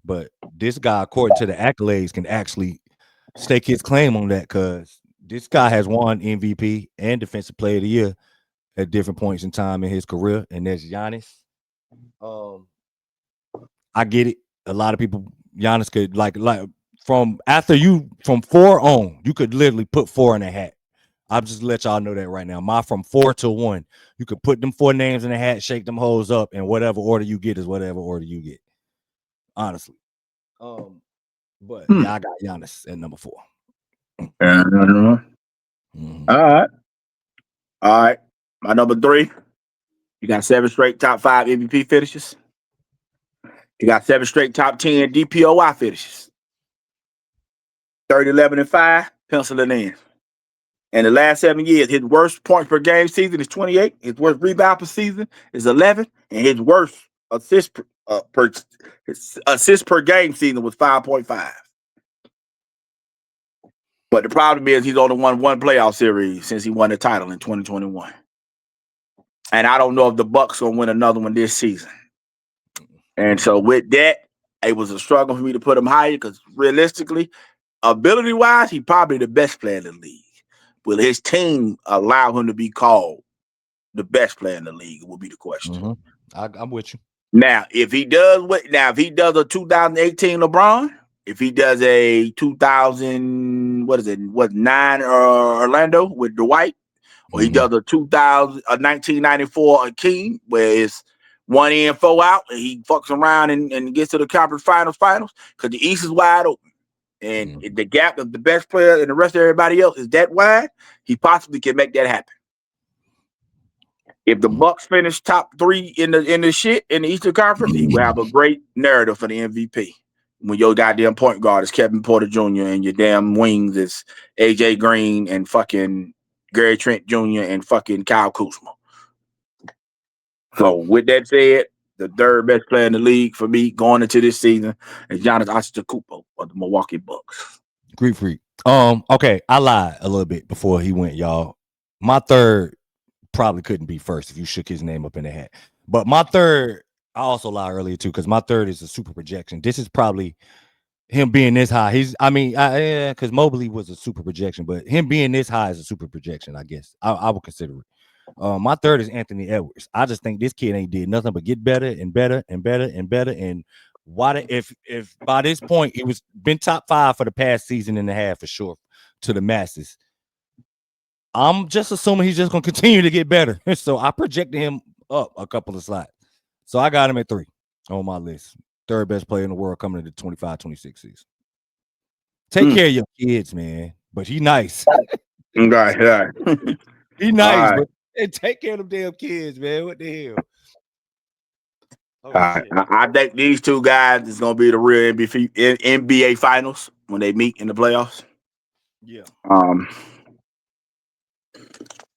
But this guy, according to the accolades, can actually stake his claim on that, because this guy has won MVP and Defensive Player of the Year at different points in time in his career, and that's Giannis. I get it. A lot of people, Giannis could like from 4 on, you could literally put 4 in a hat. I'll just let y'all know that right now. My from 4 to 1, you could put them 4 names in a hat, shake them hoes up, and whatever order you get is whatever order you get. Honestly. But yeah, I got Giannis at number 4. All right. My number 3. You got 7 straight top 5 MVP finishes. You got 7 straight top 10 DPOY finishes. 30, 11, and 5. Pencil it in. In the last 7 years, his worst points per game season is 28. His worst rebound per season is 11, and his worst assist per game season was 5.5. But the problem is he's only won 1 playoff series since he won the title in 2021. And I don't know if the Bucks gonna win another one this season. And so with that, it was a struggle for me to put him higher, because realistically, ability-wise, he's probably the best player in the league. Will his team allow him to be called the best player in the league? Will be the question. I'm with you. Now, if he does a 2018 LeBron, if he does a 2009 Orlando with Dwight, or he does a 1994 Akeem, where it's 1 in, 4 out, and he fucks around and gets to the conference finals, because the East is wide open. And the gap of the best player and the rest of everybody else is that wide, he possibly can make that happen. If the Bucks finish top 3 in the Eastern Conference, he will have a great narrative for the MVP. When your goddamn point guard is Kevin Porter Jr. and your damn wings is AJ Green and fucking Gary Trent Jr. and fucking Kyle Kuzma. So with that said, the 3rd best player in the league for me going into this season is Giannis Antetokounmpo of the Milwaukee Bucks. Greek freak. Okay, I lied a little bit before he went, y'all. My 3rd probably couldn't be first if you shook his name up in the hat. But my 3rd, I also lied earlier too, because my 3rd is a super projection. This is probably him being this high. Because Mobley was a super projection, but him being this high is a super projection, I guess. I would consider it. My 3rd is Anthony Edwards. I just think this kid ain't did nothing but get better and better and better and better. And if by this point it was been top 5 for the past season and a half for sure to the masses, I'm just assuming he's just gonna continue to get better. So I projected him up a couple of slots. So I got him at 3 on my list. 3rd best player in the world coming into the 25-26 season. Take care of your kids, man. But he nice. Right. He nice, right. but hey, take care of them damn kids, man. What the hell? Oh, I think these two guys is gonna be the real NBA finals when they meet in the playoffs. Yeah.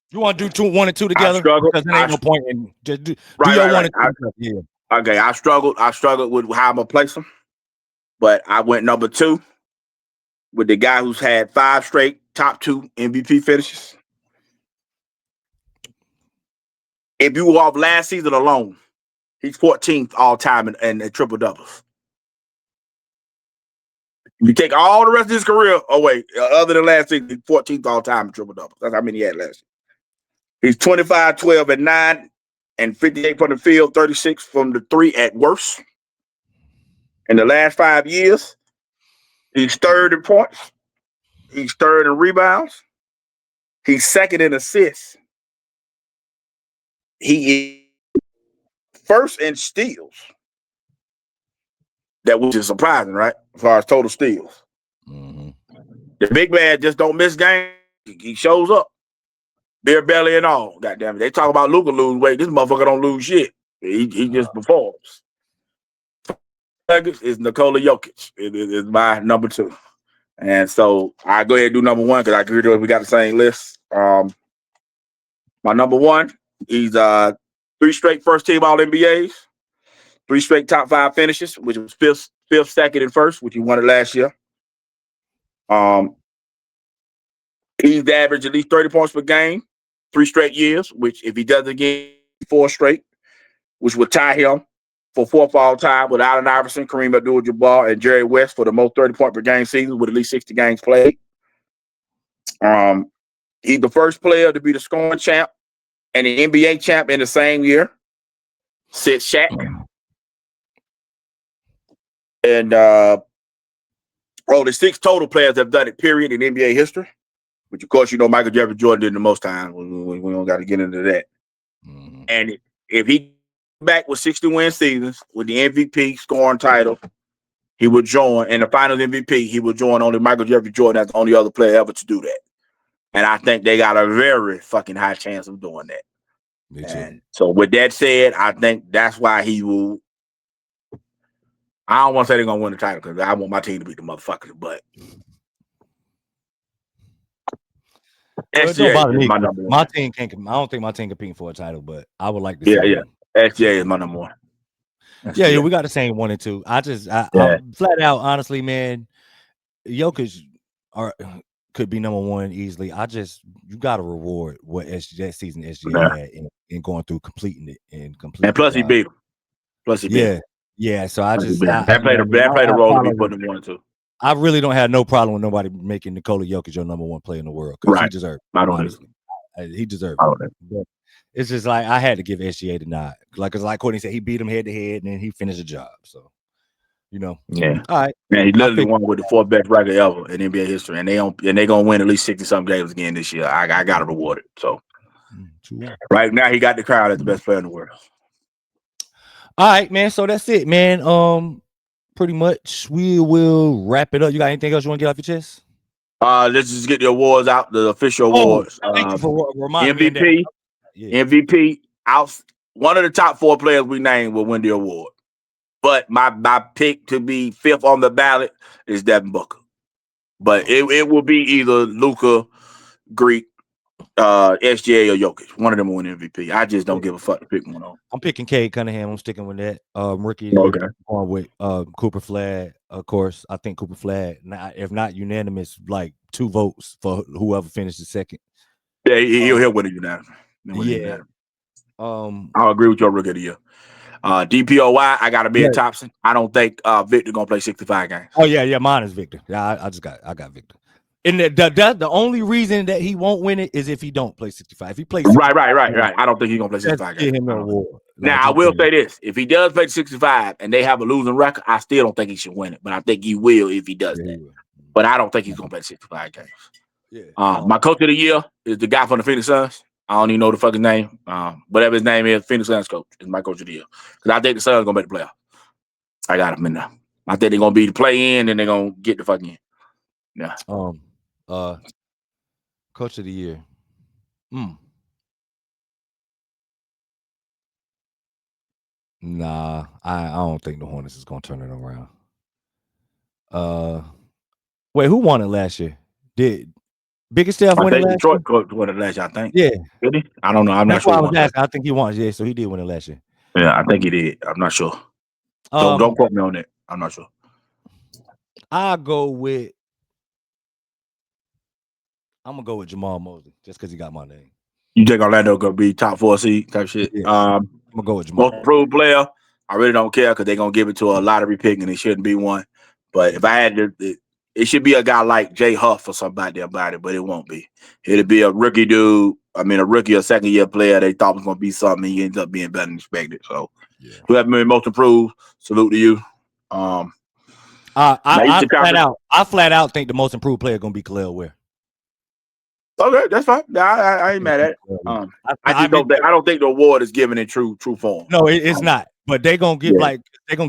You want to do 1 and 2 together? Because there ain't no point in just do your 1 and 2. Yeah. Okay, I struggled with how I'm gonna place them, but I went number 2 with the guy who's had 5 straight top 2 MVP finishes. If you go off last season alone, he's 14th all time in triple doubles. You take all the rest of his career away, other than last season, he's 14th all time in triple doubles. That's how many he had last year. He's 25, 12, and 9, and 58 from the field, 36 from the 3 at worst. In the last 5 years, he's 3rd in points. He's 3rd in rebounds. He's 2nd in assists. He is 1st in steals. That which is surprising, right? As far as total steals. Mm-hmm. The big man just don't miss games. He shows up. Beer belly and all. Goddamn it. They talk about Luka lose weight. This motherfucker don't lose shit. He just performs. Is Nikola Jokic. It is my number 2. And so I go ahead and do number 1 because I agree with we got the same list. My number 1, he's 3 straight first team All NBAs, 3 straight top 5 finishes, which was 5th, 2nd, and 1st, which he won it last year. He's averaged at least 30 points per game, 3 straight years, which if he does it again, 4 straight, which would tie him for 4th all time with Allen Iverson, Kareem Abdul-Jabbar, and Jerry West for the most 30-point per game season with at least 60 games played. He's the first player to be the scoring champ and the NBA champ in the same year, since Shaq. And only 6 total players have done it, period, in NBA history. Which, of course, you know Michael Jeffrey Jordan did it the most times. We don't got to get into that. Mm-hmm. And if he back with 60-win seasons with the MVP scoring title, he would join. And the Finals MVP, he would join only Michael Jeffrey Jordan as the only other player ever to do that. And I think they got a very fucking high chance of doing that. Me too. And so with that said, I think that's why he will. I don't want to say they're going to win the title because I want my team to beat the motherfuckers, but SGA is my number 1. My team can't. I don't think my team competing for a title, but I would like to. Yeah. SGA is my number 1. Yeah, we got the same 1 and 2. I'm flat out, honestly, man. Jokic could be number 1 easily. You got to reward what that season SGA had in going through completing it and completing. And plus, he beat him. Yeah. So I just that played a role to be putting him 1 and 2. I really don't have no problem with nobody making Nikola Jokic your number 1 player in the world because he deserved it. I don't He deserved it. But it's just like I had to give SGA the nod. Because like Courtney said, he beat him head to head and then he finished the job. So, Yeah. All right. Man, he literally won with the 4th best record ever in NBA history. And they're gonna win at least 60-something games again this year. I gotta reward it. So right now he got the crowd as the best player in the world. All right, man. So that's it, man. Pretty much we will wrap it up. You got anything else you want to get off your chest? Let's just get the awards out, the official awards. Thank you for reminding MVP, me MVP, out. One of the top 4 players we named will win the award. But my pick to be 5th on the ballot is Devin Booker. But it will be either Luka, Greek, SGA, or Jokic. One of them will win MVP. I just don't give a fuck to pick one on. I'm picking Cade Cunningham. I'm sticking with that. Rookie. Okay. Going with Cooper Flag. Of course, I think Cooper Flag. If not unanimous, like 2 votes for whoever finishes 2nd. Yeah, he'll win it unanimous. Yeah. I'll agree with your rookie of the year. DPOY, I got to be a Thompson. I don't think Victor gonna play 65 games. Oh yeah, mine is Victor. Yeah, I got Victor. And the only reason that he won't win it is if he don't play 65. If he plays 65, right. I don't think he's gonna play 65 games. Him an award. Now I will say this: if he does play 65 and they have a losing record, I still don't think he should win it. But I think he will if he does that. But I don't think he's gonna play 65 games. Yeah. My coach of the year is the guy from the Phoenix Suns. I don't even know the fucking name. Whatever his name is, Phoenix Suns coach is my coach of the year. Because I think the Suns gonna make the playoff. I got him in there. I think they're gonna be the play in and they're gonna get the fucking in. Yeah. Coach of the year. Nah, I don't think the Hornets is gonna turn it around. Wait, who won it last year? Did Biggest Steph I win it think last year? Detroit won it last year. I think. Yeah, Did he? I don't know. I'm not that's sure. why I He was won asking. I think he won. Yeah, so he did win it last year. Yeah, I think he did. I'm not sure. Don't quote me on that. I'm not sure. I'm gonna go with Jamal Mosley just because he got my name. You think Orlando gonna be top 4 seed type shit? Yeah. I'm gonna go with Jamal. Most improved player. I really don't care because they're gonna give it to a lottery pick and it shouldn't be one. But if I had to, it should be a guy like Jay Huff or somebody about it, but it won't be. It'll be a rookie dude. I mean, a rookie or second year player they thought was gonna be something. And he ends up being better than expected. So, whoever been most improved, salute to you. I flat out think the most improved player gonna be Khalil Ware. Okay, that's fine. I ain't mad at it. I don't think the award is given in true form. No, it's not. But they gonna give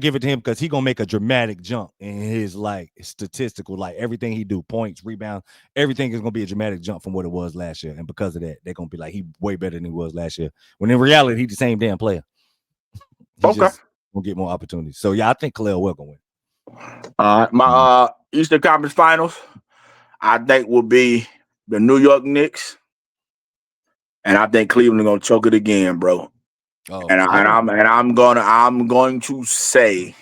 give it to him because he gonna make a dramatic jump in his statistical, everything he do, points, rebound, everything is gonna be a dramatic jump from what it was last year. And because of that, they're gonna be he way better than he was last year. When in reality, he's the same damn player. He's just gonna get more opportunities. So yeah, I think Khalil will gonna win. My Eastern Conference Finals, I think will be the New York Knicks, and I think Cleveland gonna choke it again, bro. I'm going to say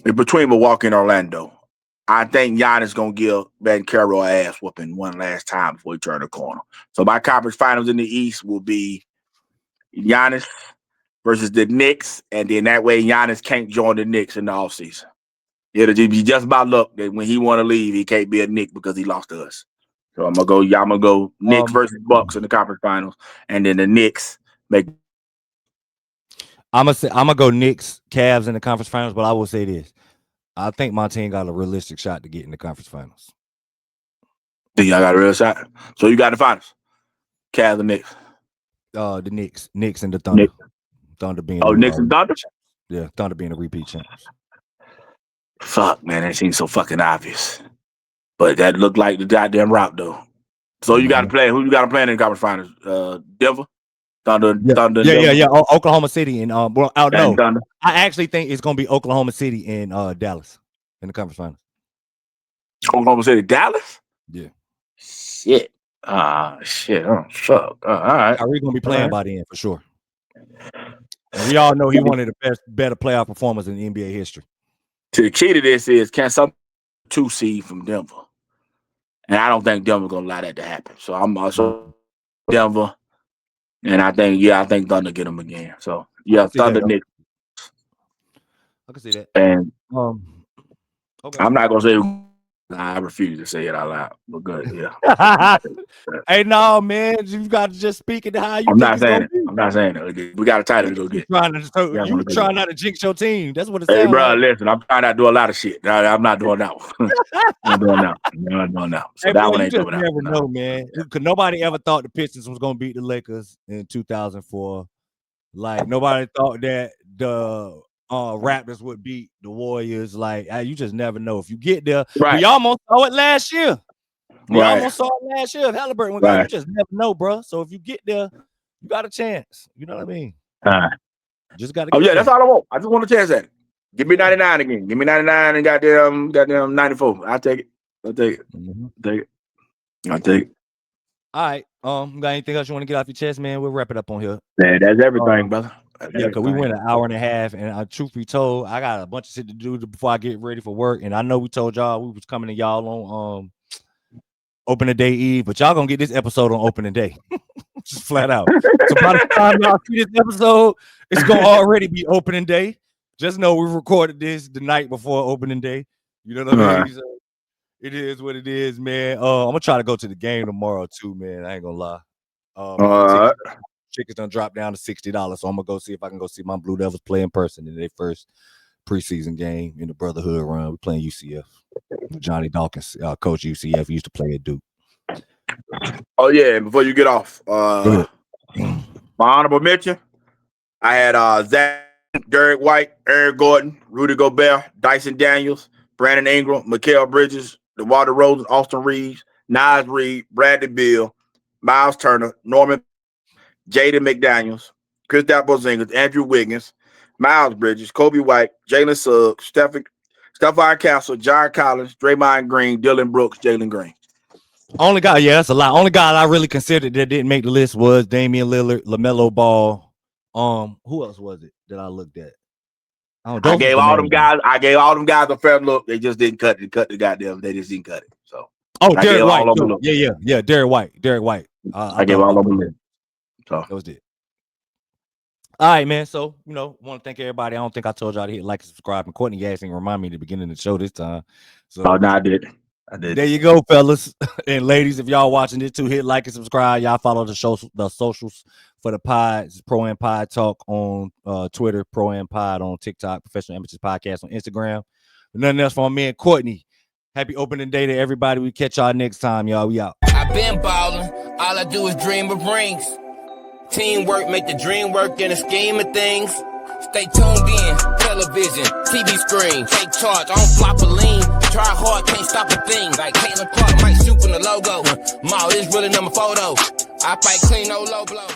between Milwaukee and Orlando, I think Giannis gonna give Banchero an ass whooping one last time before he turn the corner. So my conference finals in the East will be Giannis versus the Knicks, and then that way Giannis can't join the Knicks in the offseason. It'll be just about luck that when he want to leave, he can't be a Knick because he lost to us. So I'm gonna go Knicks versus Bucks in the conference finals, and then the Knicks make. I'm gonna go Knicks, Cavs in the conference finals, but I will say this: I think my team got a realistic shot to get in the conference finals. Think y'all got a real shot? So you got the finals, Cavs and Knicks. The Knicks and the Thunder. Thunder being Knicks and Thunder. Yeah, Thunder being the repeat champs. Fuck, man, that seems so fucking obvious. But that looked like the goddamn route, though. So you got to play. Who you got to play in the conference finals? Denver, Thunder, Thunder. Yeah. Oklahoma City and no. Thunder. I actually think it's gonna be Oklahoma City and Dallas in the conference finals. Oklahoma City, Dallas. Yeah. Shit. Shit. Oh, fuck. All right. We're gonna be playing by the end for sure. And we all know he one of the better playoff performers in NBA history. The key to this is can some 2 seed from Denver, and I don't think Denver's gonna allow that to happen. So I'm also Denver, and I think Thunder get them again. So Thunder, Knicks. I can see that. And okay. I'm not gonna say. I refuse to say it out loud. But good, yeah. Hey, no, man, you got to just speak it how you. I'm not saying it. We got a title to go get. You trying not to jinx your team? That's what it Hey, sounds bro, like. listen, I'm trying not to do a lot of shit. I'm not doing that one. I'm not doing that. So hey, that boy, one ain't you doing just that. Never know, man. Because nobody ever thought the Pistons was gonna beat the Lakers in 2004. Nobody thought that the Raptors would beat the Warriors. You just never know. If you get there, we almost saw it last year. Almost saw it last year. If Halliburton went down, you just never know, bro. So if you get there, you got a chance. You know what I mean? Just got to. Oh yeah, that's all I want. I just want a chance at it. Give me 99 again. Give me 99 and goddamn 94. I'll take it. Mm-hmm. I'll take it. All right. Got anything else you want to get off your chest, man? We'll wrap it up on here. Man, that's everything, brother. Because we went an hour and a half, and truth be told, I got a bunch of shit to do before I get ready for work. And I know we told y'all we was coming to y'all on opening day eve, but y'all gonna get this episode on opening day, just flat out. So by the time y'all see this episode, it's gonna already be opening day. Just know we recorded this the night before opening day. You know what I mean? So it is what it is, man. I'm gonna try to go to the game tomorrow too, man. I ain't gonna lie. Tickets done dropped down to $60, so I'm gonna go see if I can go see my Blue Devils play in person in their first preseason game in the Brotherhood run. We're playing UCF. Johnny Dawkins, coach UCF, used to play at Duke. Oh yeah, and before you get off, my honorable mention, I had Zach, Derek White, Aaron Gordon, Rudy Gobert, Dyson Daniels, Brandon Ingram, Mikal Bridges, DeWater Rosen, Austin Reeves, Naz Reid, Bradley Beal, Miles Turner, Norman, Jaden McDaniels, Kristaps Porzingis, Andrew Wiggins, Miles Bridges, Kobe White, Jalen Suggs, Stephon Castle, John Collins, Draymond Green, Dylan Brooks, Jalen Green. Only guy, yeah, that's a lot. Only guy I really considered that didn't make the list was Damian Lillard, LaMelo Ball. Who else was it that I looked at? I gave all them guys a fair look. They just didn't cut the goddamn. They just didn't cut it. So Derek White. Yeah, Derek White. I gave all of them a look. So that was it. All right, man. So, want to thank everybody. I don't think I told y'all to hit like and subscribe. And Courtney Gas didn't remind me at the beginning of the show this time. So no, I did. There you go, fellas and ladies. If y'all watching this too, hit like and subscribe. Y'all follow the socials for the pod. It's Pro Am Pod Talk on Twitter, Pro Am Pod on TikTok, Professional Amateurs Podcast on Instagram. But nothing else from me and Courtney. Happy opening day to everybody. We catch y'all next time, y'all. We out. I've been ballin'. All I do is dream of rings. Teamwork make the dream work in the scheme of things. Stay tuned in, television, TV screen, take charge, I don't flop a lean. Try hard, can't stop a thing. Like Caitlin Clark, might shoot from the logo. Ma, this really number photo. I fight clean, no low blow.